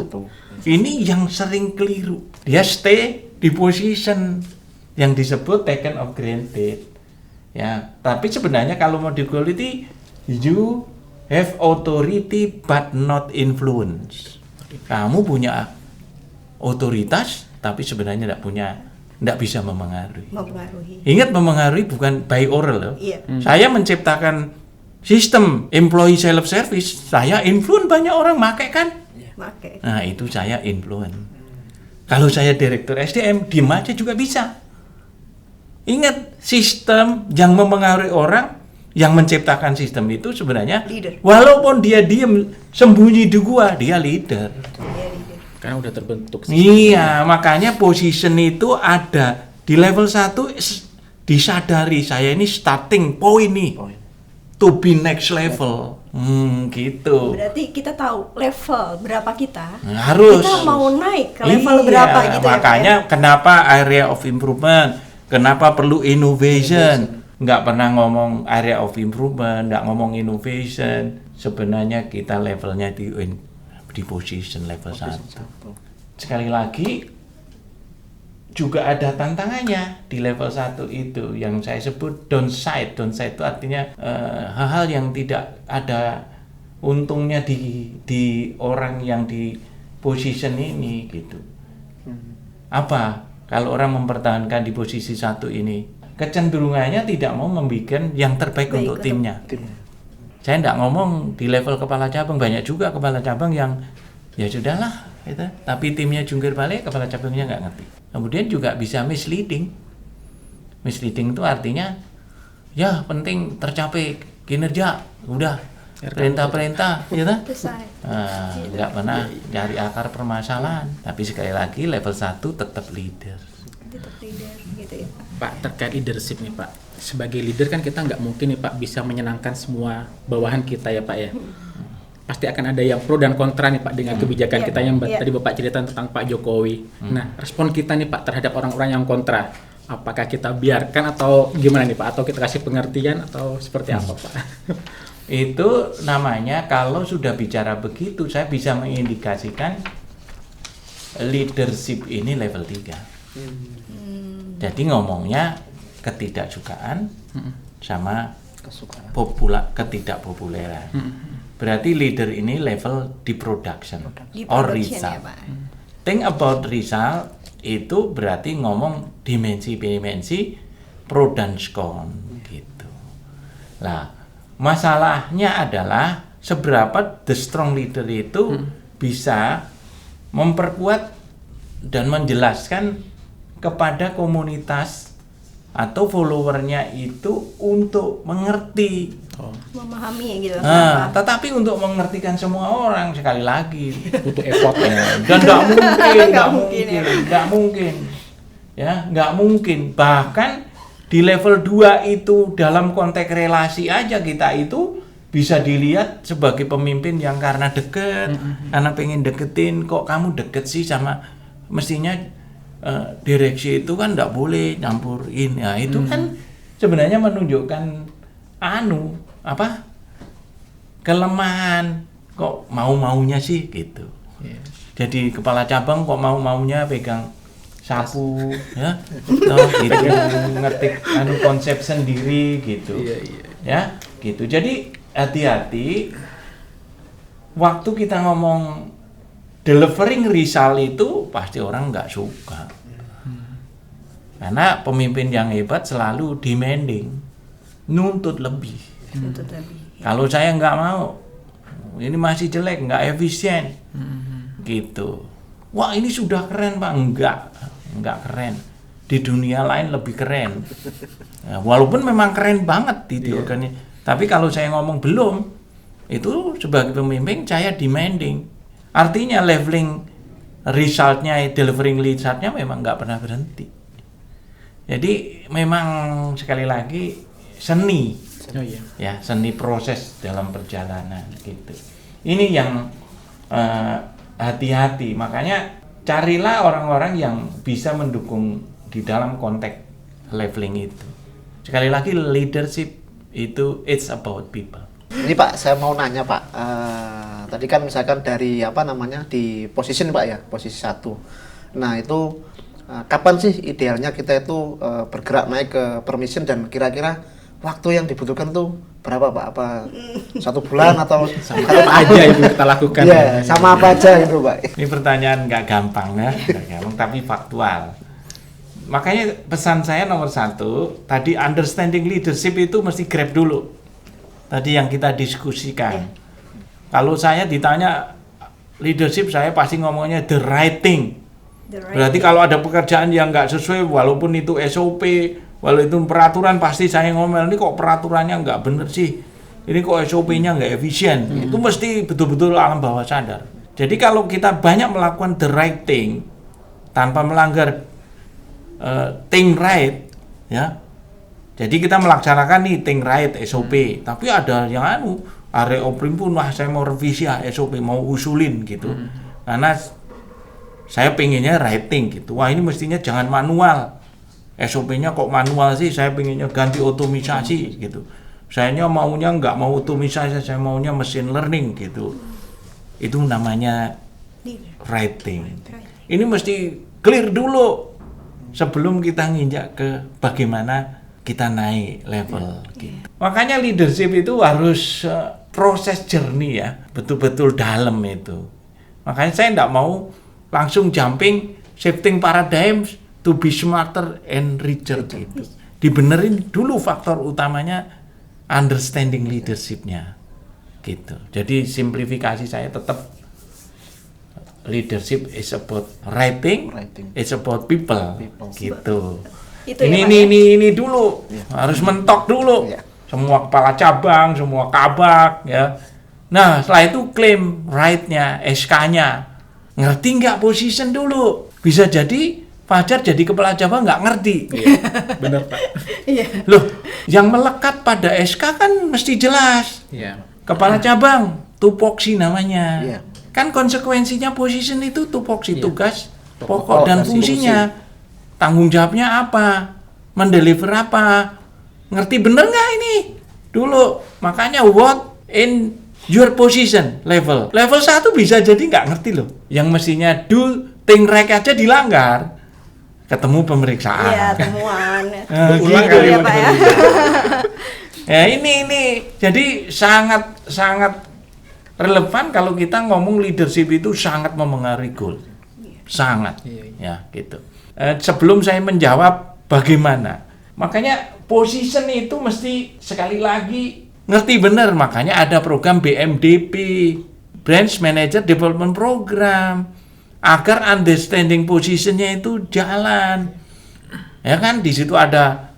Ini yang sering keliru. Dia stay di position yang disebut taken of granted. Ya, tapi sebenarnya kalau mau di quality, you have authority but not influence. Kamu punya otoritas, tapi sebenarnya tidak bisa memengaruhi. Ingat memengaruhi bukan by oral loh. Iya. Saya menciptakan sistem employee self service, saya influence banyak orang pakai kan? Nah, itu saya influence. Kalau saya direktur SDM, diem aja juga bisa. Ingat, sistem yang memengaruhi orang, yang menciptakan sistem itu sebenarnya leader. Walaupun dia diem sembunyi di gua, dia leader. Karena udah terbentuk. Iya, makanya position itu ada di level 1 disadari saya ini starting point nih. To be next level. Gitu. Berarti kita tahu level berapa kita. Harus. Kita mau naik ke level berapa gitu makanya ya. kenapa area of improvement, kenapa perlu innovation. Nggak pernah ngomong area of improvement, nggak ngomong innovation. Sebenarnya kita levelnya di position level 1. Sekali lagi juga ada tantangannya di level 1 itu yang saya sebut downside. Downside itu artinya hal-hal yang tidak ada untungnya di orang yang di position ini gitu. Apa? Kalau orang mempertahankan di posisi 1 ini, kecenderungannya tidak mau membuat yang terbaik untuk timnya. Saya tidak ngomong di level kepala cabang, banyak juga kepala cabang yang ya sudahlah gitu. Tapi timnya jungkir balik, kepala cabangnya nggak ngerti. Kemudian juga bisa misleading. Misleading itu artinya ya penting tercapai kinerja, udah perintah-perintah gitu. Nggak pernah cari akar permasalahan. Tapi sekali lagi level 1 tetap leader gitu ya. Pak, terkait leadership nih Pak. Sebagai leader kan kita nggak mungkin nih Pak bisa menyenangkan semua bawahan kita ya Pak ya. Pasti akan ada yang pro dan kontra nih Pak dengan kebijakan kita yang tadi Bapak cerita tentang Pak Jokowi. Nah, respon kita nih Pak terhadap orang-orang yang kontra, apakah kita biarkan atau gimana nih Pak? Atau kita kasih pengertian atau seperti apa Pak? Itu namanya kalau sudah bicara begitu, saya bisa mengindikasikan leadership ini level 3. Jadi ngomongnya ketidaksukaan sama Kesukaan. ketidakpopuleran. Berarti leader ini level di production Di or production result. ya, Pak. Think about result itu berarti ngomong dimensi pro dan con gitu. Nah, masalahnya adalah seberapa the strong leader itu bisa memperkuat dan menjelaskan kepada komunitas atau followernya itu untuk mengerti. Memahami gitu. Nah, tetapi untuk mengertikan semua orang sekali lagi Butuh effort ya. dan nggak mungkin. Bahkan di level 2 itu dalam konteks relasi aja kita itu bisa dilihat sebagai pemimpin yang karena deket, karena pengen deketin, kok kamu deket sih sama, mestinya direksi itu kan nggak boleh nyampurin. Ya itu kan sebenarnya menunjukkan kelemahan, kok mau-maunya sih gitu. Jadi kepala cabang kok mau-maunya pegang sapu ya, gitu, ngetik konsep sendiri gitu. Ya, gitu. Jadi hati-hati waktu kita ngomong delivering result itu pasti orang nggak suka. Karena pemimpin yang hebat selalu demanding, nuntut lebih. Kalau saya nggak mau, ini masih jelek, nggak efisien, gitu. Wah ini sudah keren Pak, nggak keren. Di dunia lain lebih keren. Ya, walaupun memang keren banget di organisasi, tapi kalau saya ngomong belum, itu sebagai pemimpin saya demanding. Artinya leveling resultnya, delivering resultnya memang nggak pernah berhenti. Jadi memang sekali lagi seni. Ya, seni proses dalam perjalanan gitu. Ini yang hati-hati. Makanya carilah orang-orang yang bisa mendukung di dalam konteks leveling itu. Sekali lagi leadership itu it's about people. Ini Pak, saya mau nanya Pak. Tadi kan misalkan dari di position Pak ya, posisi 1. Nah itu kapan sih idealnya kita itu bergerak naik ke permission, dan kira-kira waktu yang dibutuhkan tuh berapa Pak? Apa 1 bulan atau Sama aja itu kita lakukan. Iya, sama apa aja itu Pak? Ini pertanyaan nggak gampang ya, nggak gampang tapi faktual. Makanya pesan saya nomor 1, tadi understanding leadership itu mesti grab dulu. Tadi yang kita diskusikan. Kalau saya ditanya leadership, saya pasti ngomongnya the right thing. Berarti kalau ada pekerjaan yang nggak sesuai, walaupun itu SOP, walaupun itu peraturan, pasti saya ngomel, ini kok peraturannya nggak bener sih, ini kok SOP-nya nggak efisien. Itu mesti betul-betul alam bawah sadar. Jadi kalau kita banyak melakukan the right thing tanpa melanggar thing right, ya. Jadi kita melaksanakan nih thing right SOP, tapi ada yang area oprim pun, wah saya mau revisi ya SOP, mau usulin gitu. Karena saya pengennya writing gitu. Wah ini mestinya jangan manual. SOP-nya kok manual sih, saya pengennya ganti otomisasi gitu. Sayanya maunya nggak mau otomisasi, saya maunya machine learning gitu. Itu namanya writing. Ini mesti clear dulu sebelum kita nginjak ke bagaimana kita naik level gitu. Makanya leadership itu harus proses journey ya, betul-betul dalam itu. Makanya saya nggak mau langsung jumping, shifting paradigms to be smarter and richer gitu. Dibenerin dulu faktor utamanya understanding leadership-nya gitu. Jadi simplifikasi saya tetap leadership is about writing. It's about people. Gitu. Itu ini dulu harus mentok dulu. Semua kepala cabang, semua kabak ya. Nah, setelah itu klaim right-nya, SK-nya. Ngerti nggak position dulu? Bisa jadi Fajar jadi kepala cabang nggak ngerti. Iya, benar Pak. Iya. Loh, yang melekat pada SK kan mesti jelas. Iya. Kepala cabang, tupoksi namanya. Iya. Kan konsekuensinya position itu tupoksi, Iya. tugas pokok dan fungsinya. Tanggung jawabnya apa? Mendeliver apa? Ngerti bener nggak ini? Dulu, makanya what in your position level. Level 1 bisa jadi nggak ngerti loh. Yang mestinya do Think Rec aja dilanggar, ketemu pemeriksaan. Iya, temuan. Ulang gitu kali ya, Pak ya. Ya ini jadi sangat relevan kalau kita ngomong leadership itu sangat memengaruhi goal, sangat, ya gitu. Sebelum saya menjawab bagaimana, makanya position itu mesti sekali lagi ngerti benar, makanya ada program BMDP, Branch Manager Development Program, agar understanding positionnya itu jalan. Ya kan, di situ ada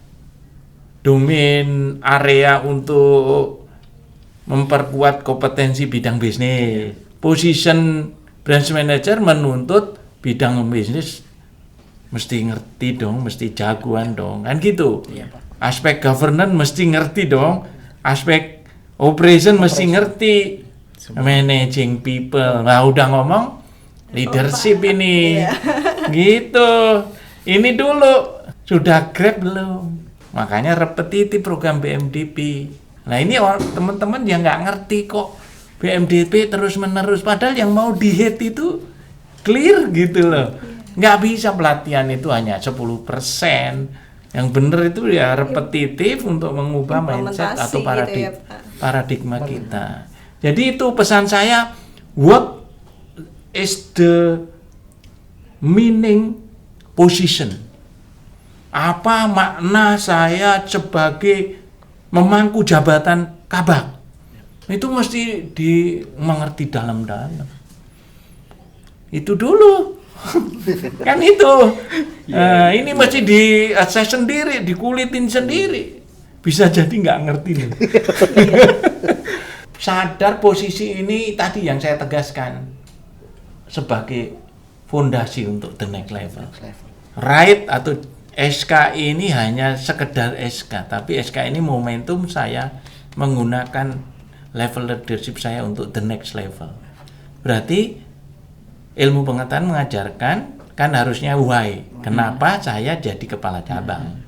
domain area untuk memperkuat kompetensi bidang bisnis. Position branch manager menuntut bidang bisnis mesti ngerti dong, mesti jagoan dong, kan gitu. Aspek governance mesti ngerti dong, aspek operation mesti ngerti, managing people. Nah, udah ngomong leadership ini, gitu. Ini dulu sudah grab belum? Makanya repetitif program BMDP. Nah ini teman-teman yang nggak ngerti kok BMDP terus-menerus. Padahal yang mau di-hit itu clear gitu loh. Nggak bisa pelatihan itu hanya 10%. Yang benar itu ya repetitif untuk mengubah mindset atau gitu ya, paradigma kita. Jadi itu pesan saya, what is the meaning position? Apa makna saya sebagai memangku jabatan kabak? Itu mesti dimengerti dalam-dalam. Itu dulu. Kan itu. Ini mesti di-assess sendiri, dikulitin sendiri. Bisa jadi nggak ngerti nih. Sadar posisi ini tadi yang saya tegaskan sebagai fondasi untuk the next level. Right atau SK ini hanya sekedar SK, tapi SK ini momentum saya menggunakan level leadership saya untuk the next level. Berarti ilmu pengetahuan mengajarkan kan harusnya why, kenapa saya jadi kepala cabang.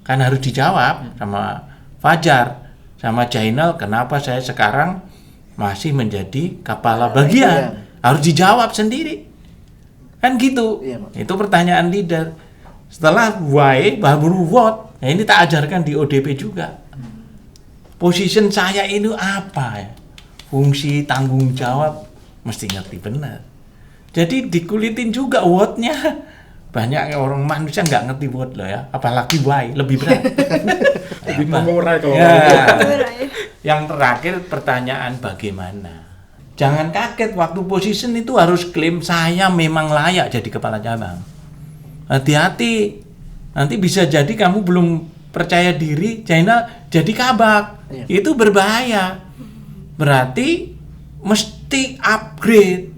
Kan harus dijawab sama Fajar, sama Jainal, kenapa saya sekarang masih menjadi kepala bagian. Harus dijawab sendiri. Kan gitu. Itu pertanyaan leader. Setelah why, baru what. Nah, ini tak ajarkan di ODP juga. Position saya ini apa ya? Fungsi, tanggung jawab, mesti ngerti benar. Jadi dikulitin juga what-nya. Banyak orang manusia nggak ngerti what loh ya. Apalagi why, lebih berat. Lebih mengurai kalau Yang terakhir pertanyaan bagaimana. Jangan kaget waktu position itu harus klaim saya memang layak jadi kepala cabang. Hati-hati, nanti bisa jadi kamu belum percaya diri, Jainal jadi kabak. Itu berbahaya. Berarti mesti upgrade.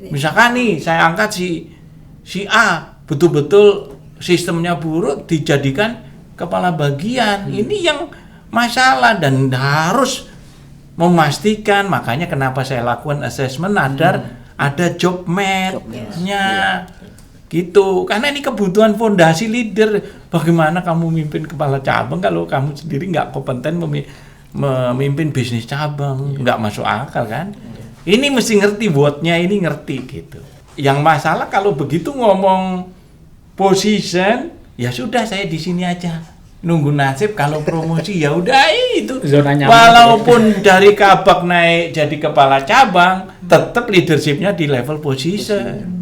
Misalkan nih, saya angkat si A, betul-betul sistemnya buruk, dijadikan kepala bagian. Ini yang masalah dan harus memastikan. Makanya kenapa saya lakukan assessment agar ada job match-nya. Gitu, karena ini kebutuhan fondasi leader. Bagaimana kamu memimpin kepala cabang kalau kamu sendiri nggak kompeten memimpin bisnis cabang, nggak masuk akal kan? Ini mesti ngerti what-nya, ini ngerti gitu. Yang masalah kalau begitu ngomong position, ya sudah saya di sini aja nunggu nasib. Kalau promosi ya udah itu. Walaupun dari kabak naik jadi kepala cabang, tetap leadershipnya di level position.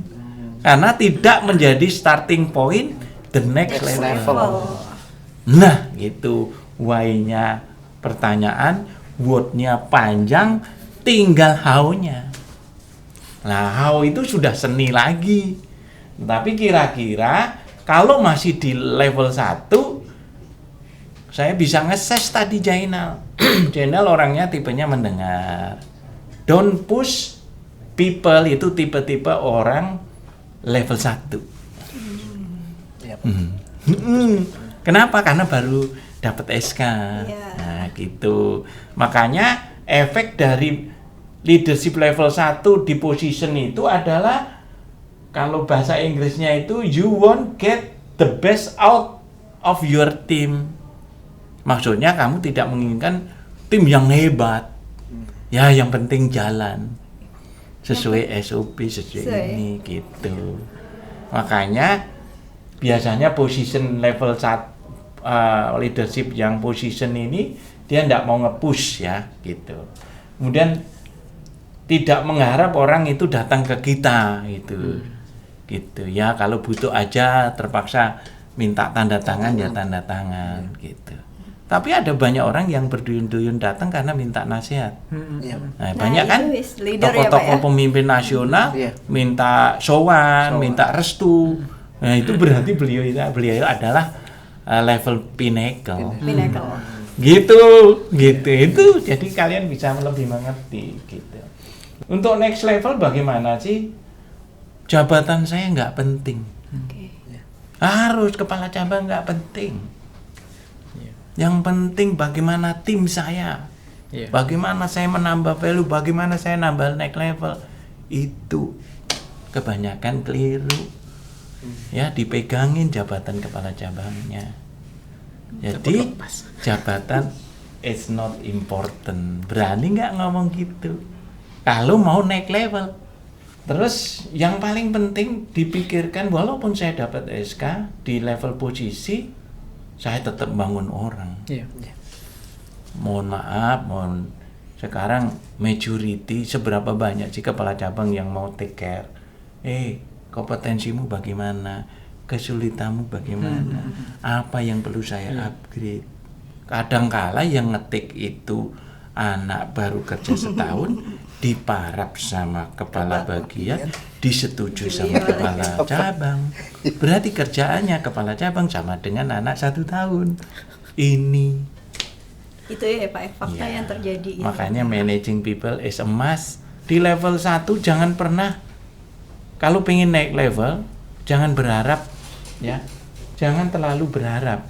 Karena tidak menjadi starting point the next level. Nah, gitu why-nya pertanyaan, what-nya panjang, tinggal how-nya. Nah, how itu sudah seni lagi. Tapi kira-kira kalau masih di level 1, saya bisa nge-assess tadi Jainal. Jainal orangnya tipenya mendengar. Don't push people, itu tipe-tipe orang level 1. Kenapa? Karena baru dapat SK. Nah, gitu. Makanya efek dari leadership level 1 di position itu adalah, kalau bahasa Inggrisnya itu, you won't get the best out of your team. Maksudnya kamu tidak menginginkan tim yang hebat. Ya, yang penting jalan. sesuai SOP, sesuai ini gitu. Makanya biasanya position level leadership yang position ini dia tidak mau nge-push ya gitu. Kemudian tidak mengharap orang itu datang ke kita gitu. Gitu ya, kalau butuh aja terpaksa minta tanda tangan ya tanda tangan gitu. Tapi ada banyak orang yang berduyun-duyun datang karena minta nasihat. Nah, banyak kan tokoh-tokoh pemimpin nasional minta sowan, minta restu. Nah, itu berarti beliau adalah level pinnacle. Gitu. Itu jadi kalian bisa lebih mengerti gitu. Untuk next level bagaimana sih? Jabatan saya nggak penting. Harus kepala cabang nggak penting. Yang penting bagaimana tim saya. Bagaimana saya menambah value, bagaimana saya nambah next level. Itu kebanyakan keliru. Ya, dipegangin jabatan kepala cabangnya. Jadi jabatan is not important. Berani nggak ngomong gitu? Kalau mau naik level. Terus yang paling penting dipikirkan, walaupun saya dapat SK di level posisi, saya tetap bangun orang. Mohon maaf, sekarang majority seberapa banyak sih kepala cabang yang mau take care? Kompetensimu bagaimana? Kesulitanmu bagaimana? Apa yang perlu saya upgrade? Kadangkala yang ngetik itu anak baru kerja setahun, diparap sama kepala bagian, disetujui sama kepala cabang. Berarti kerjaannya kepala cabang sama dengan anak 1 tahun. Ini itu ya Pak, fakta yang terjadi. Makanya managing people is a must. Di level 1 jangan pernah, kalau pengen naik level, jangan berharap ya. Jangan terlalu berharap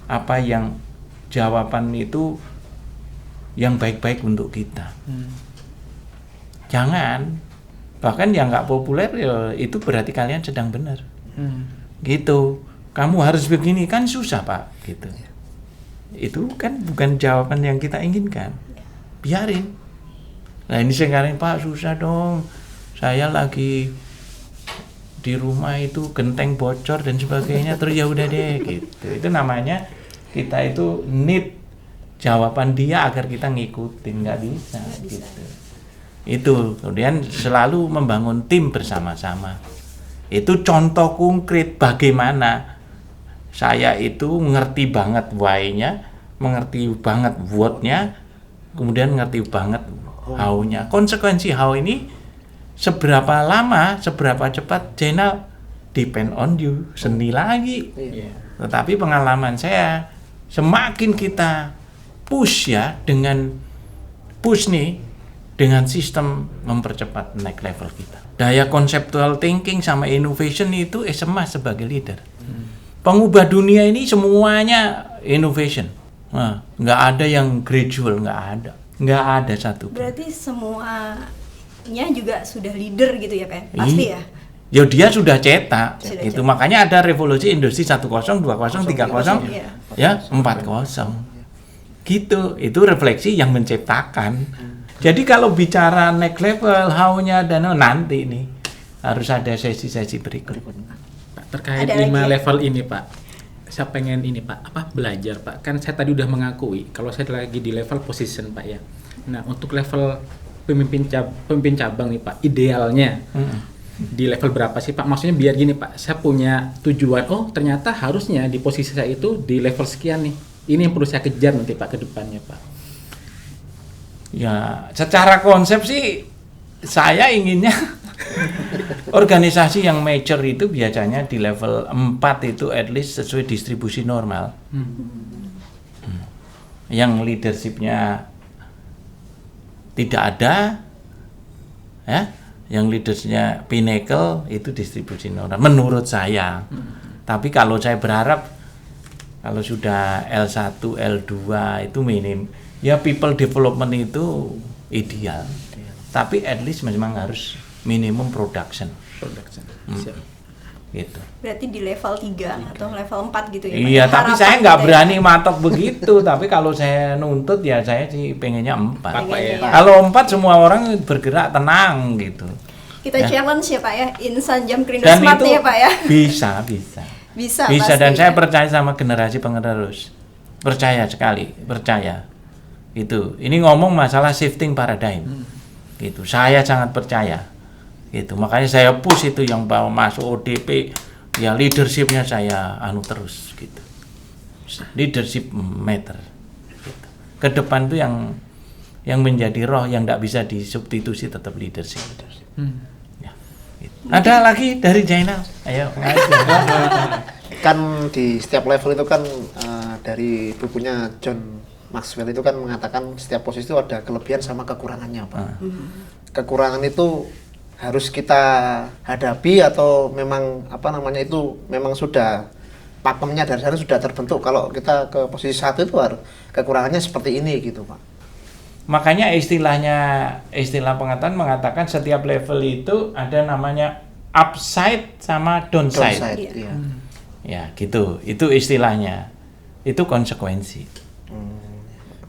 apa yang jawaban itu yang baik-baik untuk kita. Jangan. Bahkan yang nggak populer ya, itu berarti kalian sedang benar. Gitu. Kamu harus begini, kan susah Pak. Gitu. Itu kan bukan jawaban yang kita inginkan. Biarin. Nah ini sekarang Pak susah dong. Saya lagi di rumah itu genteng bocor dan sebagainya, terus ya udah deh gitu. Itu namanya kita itu need jawaban dia agar kita ngikutin, nggak bisa gitu. Itu kemudian selalu membangun tim bersama-sama. Itu contoh konkret bagaimana saya itu ngerti banget why-nya, mengerti banget what-nya, kemudian ngerti banget how-nya. Konsekuensi how ini seberapa lama, seberapa cepat, channel depend on you, seni lagi. Tetapi pengalaman saya, semakin kita push ya, dengan push nih, dengan sistem mempercepat naik level kita. Daya conceptual thinking sama innovation itu emas sebagai leader. Pengubah dunia ini semuanya innovation. Nah, nggak ada yang gradual, nggak ada satu. Berarti semuanya juga sudah leader gitu ya Pak? Pasti ya? Ya dia sudah cetak. Itu makanya ada revolusi industri 1.0, 2.0, 3.0, ya 4.0. Gitu. Itu refleksi yang menciptakan. Jadi kalau bicara next level, how-nya dan nanti nih harus ada sesi-sesi berikut. Terkait 5 level ini Pak, saya pengen ini Pak, belajar Pak. Kan saya tadi udah mengakui kalau saya lagi di level position Pak ya. Nah untuk level pemimpin cabang nih Pak, idealnya di level berapa sih Pak? Maksudnya biar gini Pak, saya punya tujuan, ternyata harusnya di posisi saya itu di level sekian nih. Ini yang perlu saya kejar nanti Pak ke depannya Pak. Ya, secara konsep sih saya inginnya organisasi yang mature itu biasanya di level 4 itu at least sesuai distribusi normal. Yang leadershipnya tidak ada, ya, yang leadershipnya pinnacle itu distribusi normal menurut saya. Tapi kalau saya berharap kalau sudah L1, L2 itu minim. Ya people development itu ideal. Tapi at least memang harus minimum production. gitu. Berarti di level 3 atau level 4 gitu ya Pak? Iya, tapi Harapan saya nggak kita ya. berani matok begitu. Tapi kalau saya nuntut ya saya sih pengennya 4. Pak ya. Kalau 4 semua orang bergerak tenang gitu. Kita challenge ya Pak ya, Insan Jam Krindo Dan Smart itu ya Pak ya. bisa. Bisa Dan pasti. saya percaya sama generasi penerus. Percaya sekali, percaya. Gitu. Ini ngomong masalah shifting paradigm. Gitu. Saya sangat percaya. Gitu. Makanya saya push itu yang bawa masuk ODP, ya leadershipnya saya terus gitu. Leadership matter. Gitu. Ke depan tuh yang menjadi roh yang tidak bisa disubstitusi tetap leadership. Ya, gitu. Ada lagi dari Jainal? Ayo. Kan di setiap level itu kan dari bukunya John Maxwell itu kan mengatakan setiap posisi itu ada kelebihan sama kekurangannya, Pak. Kekurangan itu harus kita hadapi atau memang itu memang sudah pakemnya dari sana sudah terbentuk. Kalau kita ke posisi 1 itu harus kekurangannya seperti ini gitu, Pak. Makanya istilah pengetahuan mengatakan setiap level itu ada namanya upside sama downside. Iya. Ya, gitu. Itu istilahnya. Itu konsekuensi.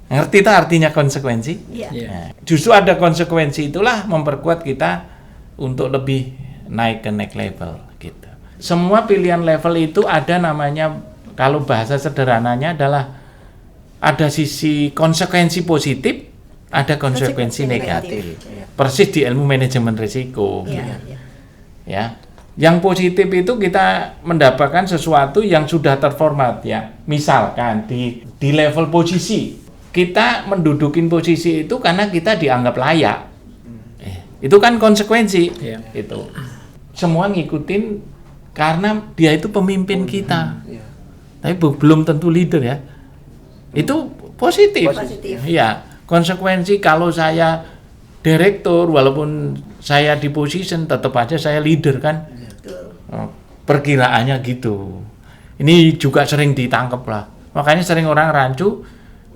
Ngerti tak artinya konsekuensi? Iya. Nah, justru ada konsekuensi itulah memperkuat kita untuk lebih naik ke next level gitu. Semua pilihan level itu ada namanya, kalau bahasa sederhananya adalah ada sisi konsekuensi positif, ada konsekuensi negatif. Persis di ilmu manajemen risiko. Iya. Ya. Yang positif itu kita mendapatkan sesuatu yang sudah terformat ya. Misalkan di level posisi, kita mendudukin posisi itu karena kita dianggap layak. Itu kan konsekuensi. Iya. Itu. Semua ngikutin karena dia itu pemimpin kita. Tapi belum tentu leader ya. Itu positif. Positif. Iya. Konsekuensi kalau saya direktur walaupun saya di position tetap aja saya leader kan. Oh, perkiraannya gitu. Ini juga sering ditangkap lah. Makanya sering orang rancu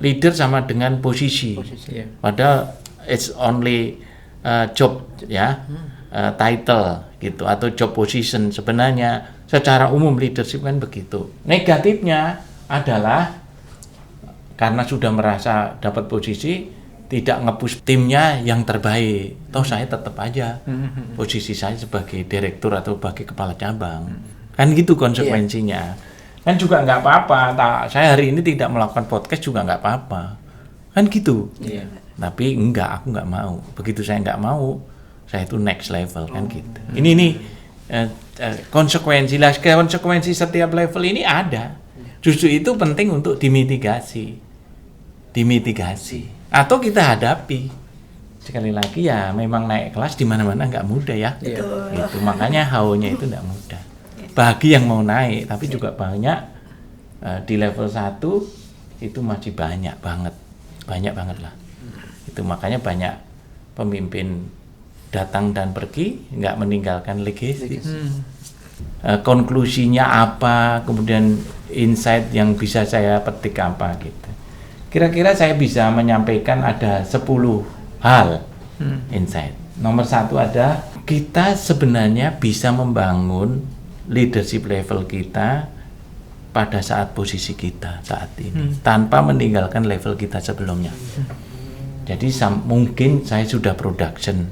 leader sama dengan posisi. Iya. Padahal it's only job ya, title gitu atau job position. Sebenarnya secara umum leadership kan begitu. Negatifnya adalah karena sudah merasa dapat posisi tidak nge-push timnya yang terbaik. Toh saya tetap aja posisi saya sebagai direktur atau sebagai kepala cabang. Kan gitu konsekuensinya. Kan juga nggak apa-apa. Saya hari ini tidak melakukan podcast juga nggak apa-apa. Kan gitu. Tapi enggak, aku nggak mau. Begitu saya nggak mau, saya itu next level kan gitu. Ini konsekuensi lah. Konsekuensi setiap level ini ada. Justru itu penting untuk dimitigasi. Atau kita hadapi. Sekali lagi ya, memang naik kelas di mana-mana nggak mudah ya. Gitu. Makanya haunya itu nggak mudah. Bagi yang mau naik, tapi juga banyak di level 1 itu masih banyak banget lah. Itu makanya banyak pemimpin datang dan pergi, nggak meninggalkan legacy. Konklusinya apa, kemudian insight yang bisa saya petik apa gitu. Kira-kira saya bisa menyampaikan ada 10 hal insight. Nomor 1 ada, kita sebenarnya bisa membangun leadership level kita pada saat posisi kita saat ini, tanpa meninggalkan level kita sebelumnya. Jadi mungkin saya sudah production,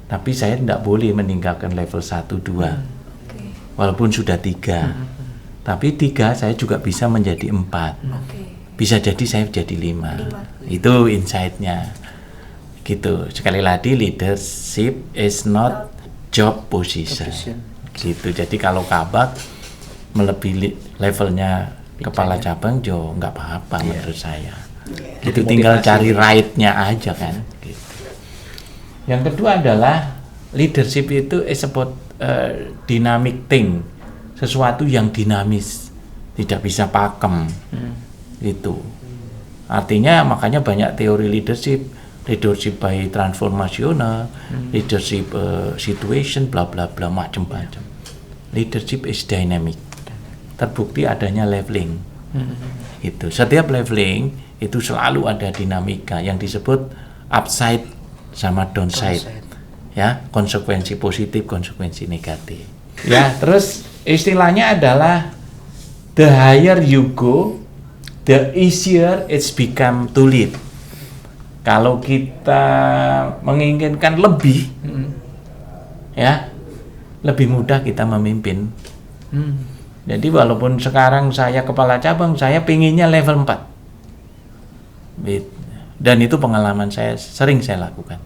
tapi saya tidak boleh meninggalkan level 1, 2. Walaupun sudah 3. Tapi 3 saya juga bisa menjadi 4. Bisa jadi saya jadi 5. Itu insight-nya. Gitu. Sekali lagi, leadership is not job position. Gitu. Jadi kalau kabak melebihi levelnya kepala cabang, nggak apa-apa menurut saya. Gitu, tinggal cari right-nya aja kan. Gitu. Yang kedua adalah leadership itu is about dynamic thing, sesuatu yang dinamis, tidak bisa pakem. Gitu. Artinya makanya banyak teori leadership by transformational, leadership situation, bla bla bla macam-macam. Leadership is dynamic. Terbukti adanya leveling. Itu setiap leveling itu selalu ada dinamika yang disebut upside sama downside. Ya, konsekuensi positif, konsekuensi negatif. Ya, terus istilahnya adalah the higher you go, the easier it's become to lead. Kalau kita menginginkan lebih, ya, lebih mudah kita memimpin. Jadi walaupun sekarang saya kepala cabang, saya pinginnya level 4. Dan itu pengalaman saya, sering saya lakukan.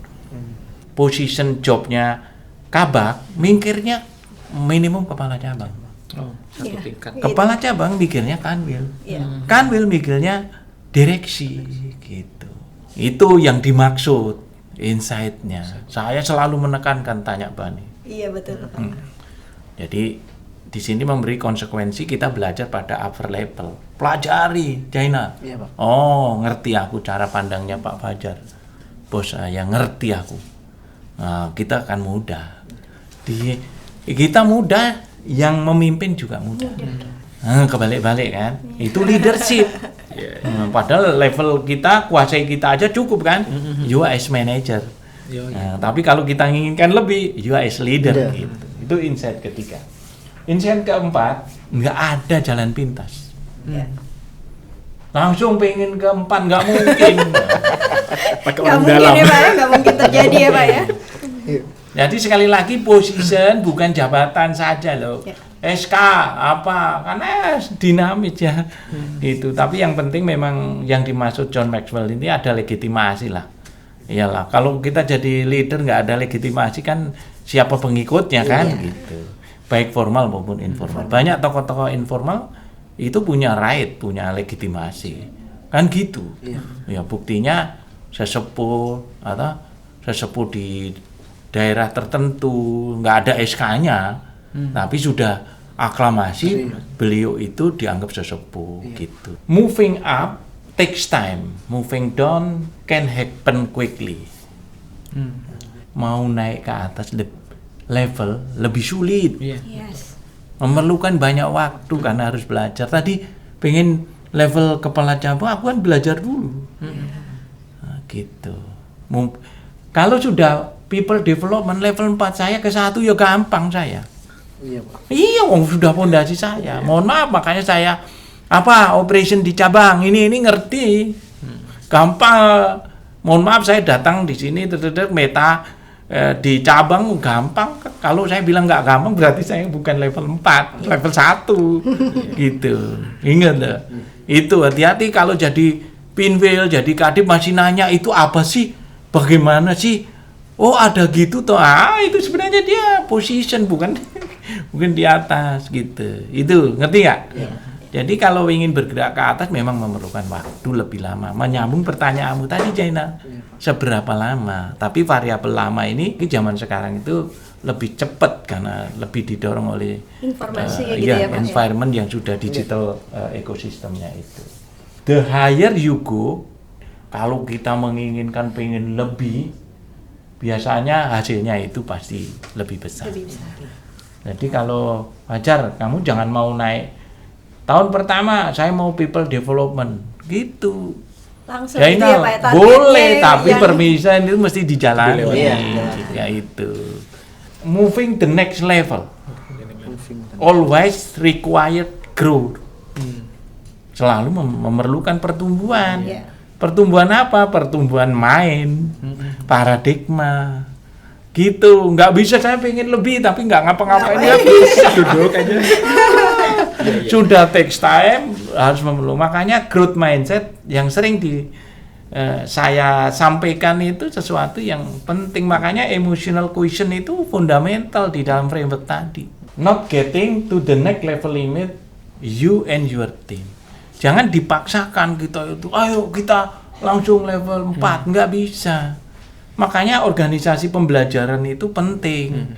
Position jobnya kabak, mikirnya minimum kepala cabang. Satu Iya. tingkat. Kepala cabang mikirnya kanwil. Kanwil mikirnya direksi gitu. Itu yang dimaksud insight-nya. Saya selalu menekankan tanya Bani. Iya betul. Jadi di sini memberi konsekuensi kita belajar pada upper level. Pelajari, Jaina. Iya, Pak. Oh, ngerti aku cara pandangnya Pak Fajar. Bos saya ngerti aku. Nah, kita akan mudah. Kita mudah, yang memimpin juga mudah. Kebalik-balik kan? Itu leadership. Padahal level kita, kuasai kita aja cukup kan? You are as manager. Nah, tapi kalau kita inginkan lebih, you are as leader. Gitu. Itu insight ketiga. Insight keempat, nggak ada jalan pintas. Langsung pengen keempat, nggak mungkin. Nggak mungkin ya Pak ya, nggak mungkin terjadi ya Pak ya. Jadi sekali lagi position bukan jabatan saja loh. Ya. SK apa, karena dinamis ya. Gitu. Tapi yang penting memang yang dimaksud John Maxwell ini ada legitimasi lah. Iyalah, kalau kita jadi leader nggak ada legitimasi kan siapa pengikutnya kan gitu. Baik formal maupun informal. Banyak tokoh-tokoh informal itu punya right, punya legitimasi. Kan gitu. Ya buktinya sesepuh atau sesepuh di daerah tertentu nggak ada SK-nya, tapi sudah aklamasi beliau itu dianggap sesepuh gitu. Moving up takes time, moving down can happen quickly. Mau naik ke atas level lebih sulit, Yes. memerlukan banyak waktu karena harus belajar. Tadi pengen level kepala cabang, aku kan belajar dulu. Nah, gitu. Kalau sudah people development level 4 saya ke 1 ya gampang saya. Iya, Pak. Iya, sudah pondasi saya. Mohon maaf, makanya saya operation di cabang ini ngerti. Gampang. Mohon maaf saya datang di sini meta di cabang gampang. Kalau saya bilang nggak gampang berarti saya bukan level 4, level 1 gitu. Ingat loh. Itu hati-hati kalau jadi pinwheel, jadi kadip masih nanya itu apa sih? Bagaimana sih? Oh, ada gitu toh. Itu sebenarnya dia position bukan bukan di atas gitu. Itu ngerti nggak? Jadi kalau ingin bergerak ke atas memang memerlukan waktu lebih lama. Menyambung pertanyaanmu tadi Jaina, seberapa lama? Tapi variabel lama ini di zaman sekarang itu lebih cepat karena lebih didorong oleh Informasi gitu ya, Pak, ya? environment yang sudah digital ekosistemnya itu. The higher you go, kalau kita menginginkan pengen lebih, biasanya hasilnya itu pasti lebih besar. Lebih besar. Jadi kalau Fajar, kamu jangan mau naik. Tahun pertama saya mau people development, gitu. Langsung Ya, gitu ya Pak ya, targetnya boleh, tapi yang- permission itu mesti dijalani. Iya. Ya itu. Moving the next level, Moving. always required growth. Selalu memerlukan pertumbuhan. Iya. Pertumbuhan apa? Pertumbuhan main, paradigma. Gitu, nggak bisa saya pengen lebih tapi nggak ngapa-ngapain nggak bisa. Duduk aja. Sudah takes time, harus memerlukan. Makanya growth mindset yang sering saya sampaikan itu sesuatu yang penting. Makanya emotional quotient itu fundamental di dalam framework tadi. Not getting to the next level limit you and your team. Jangan dipaksakan kita itu, ayo kita langsung level 4, nggak bisa. Makanya organisasi pembelajaran itu penting.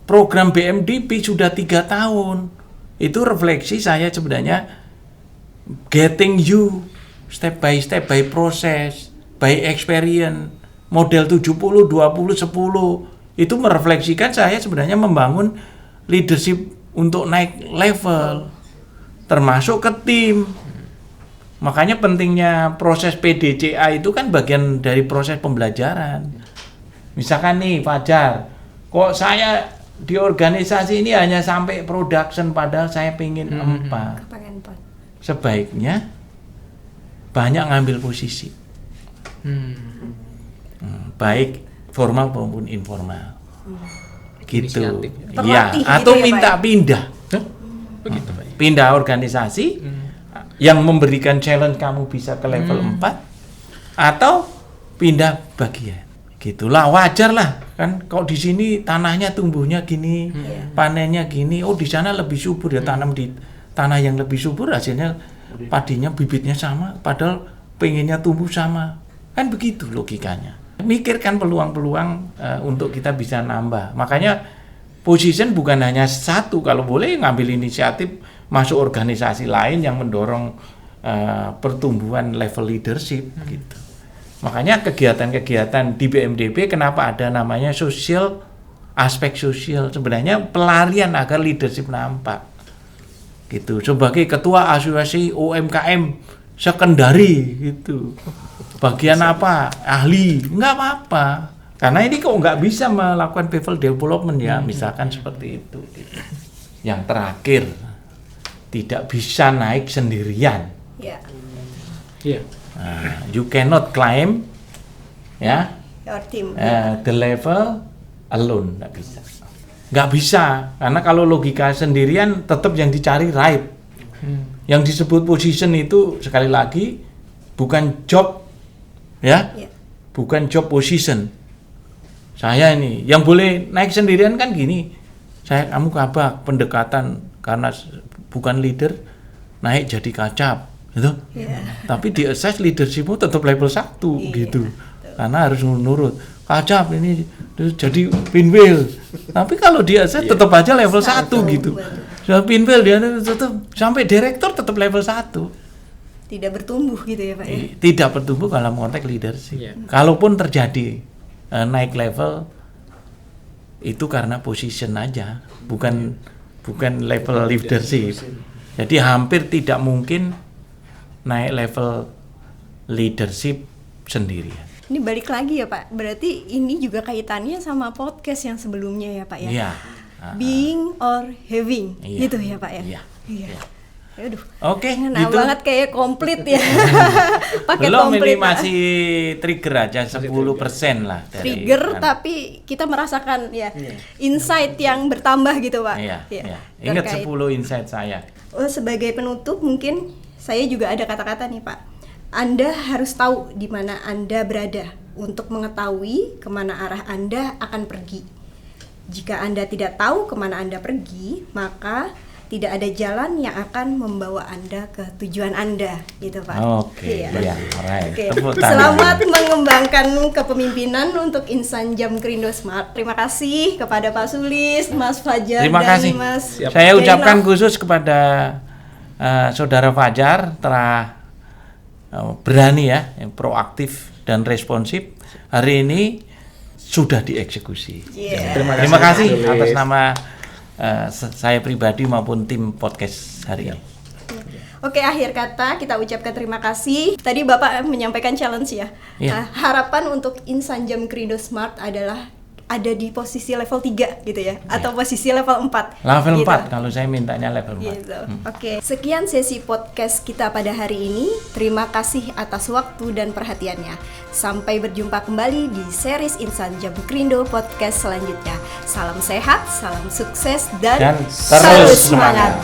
Program BMDP sudah 3 tahun. Itu refleksi saya sebenarnya getting you step by proses, by experience. Model 70 20 10 itu merefleksikan saya sebenarnya membangun leadership untuk naik level termasuk ke tim. Makanya pentingnya proses PDCA itu kan bagian dari proses pembelajaran. Misalkan nih Fajar, kok saya di organisasi ini hanya sampai production padahal saya pengen 4. Kepengen 4. Sebaiknya banyak ngambil posisi. Baik formal maupun informal. Gitu. Inisiatif. Iya, Terlatih atau gitu ya, minta Pak ya? pindah. Begitu Pak. Pindah organisasi yang memberikan challenge kamu bisa ke level 4 atau pindah bagian. Gitulah, wajar lah kan. Kalau di sini tanahnya tumbuhnya gini, panennya gini, oh di sana lebih subur ya, tanam di tanah yang lebih subur hasilnya padinya bibitnya sama padahal pengennya tumbuh sama. Kan begitu logikanya. Mikirkan peluang-peluang untuk kita bisa nambah. Makanya position bukan hanya satu, kalau boleh ngambil inisiatif masuk organisasi lain yang mendorong pertumbuhan level leadership gitu. Makanya kegiatan-kegiatan di BMDB kenapa ada namanya sosial, aspek sosial, sebenarnya pelarian agar leadership nampak gitu. Sebagai ketua asosiasi UMKM sekendari gitu, bagian apa, ahli, nggak apa-apa, karena ini kok nggak bisa melakukan people development ya, misalkan seperti itu gitu. Yang terakhir, tidak bisa naik sendirian. Ya. Iya. You cannot climb ya Your team. the level alone, nggak bisa karena kalau logika sendirian tetap yang dicari right. Yang disebut position itu sekali lagi bukan job ya, bukan job position. Saya ini yang boleh naik sendirian kan gini, kamu kabak pendekatan karena bukan leader naik jadi kacap gitu. Tapi di assess leadershipmu tetap level 1 gitu. Karena harus nurut. Kacap ini jadi pinwheel. Tapi kalau di assess tetap aja level 1 gitu. Sudah pinwheel dia tetap sampai direktur tetap level 1. Tidak bertumbuh gitu ya Pak ya. Tidak bertumbuh dalam konteks leadership. Kalaupun terjadi naik level itu karena position aja, bukan level leadership. Jadi hampir tidak mungkin naik level leadership sendirian. Ini balik lagi ya Pak, berarti ini juga kaitannya sama podcast yang sebelumnya ya Pak ya? Iya. Being or having, Iya. gitu ya Pak ya? Iya. Aduh, Oke, nah gitu. banget kayak komplit ya. Paket Belum, komplit, ini Pak. masih trigger aja 10% lah dari Trigger kan. tapi kita merasakan ya insight yang bertambah gitu Pak. Iya. Ya, Ingat terkait. 10 insight saya. Sebagai penutup mungkin saya juga ada kata-kata nih Pak. Anda harus tahu di mana Anda berada untuk mengetahui kemana arah Anda akan pergi. Jika Anda tidak tahu kemana Anda pergi, maka tidak ada jalan yang akan membawa Anda ke tujuan Anda, gitu Pak. Oke, iya, alright. Oke. Tepuk tangan. Selamat mengembangkan kepemimpinan untuk Insan Jam Krindo Smart. Terima kasih kepada Pak Sulis, Mas Fajar, Terima dan kasih. Mas Saya ucapkan Jainal. khusus kepada Saudara Fajar telah berani ya, proaktif dan responsif. Hari ini sudah dieksekusi. Yeah. Terima kasih Mas Sulis. atas nama saya pribadi maupun tim podcast hari ini. Oke, akhir kata kita ucapkan terima kasih. Tadi Bapak menyampaikan challenge ya. Iya. Nah, harapan untuk Insan Jam Krindo Smart adalah ada di posisi level 3 gitu ya, atau posisi level 4. Level gitu. 4 kalau saya mintanya level 4. Gitu. Oke, sekian sesi podcast kita pada hari ini. Terima kasih atas waktu dan perhatiannya. Sampai berjumpa kembali di series Insan Jam Krindo podcast selanjutnya. Salam sehat, salam sukses, dan Dan terus semangat.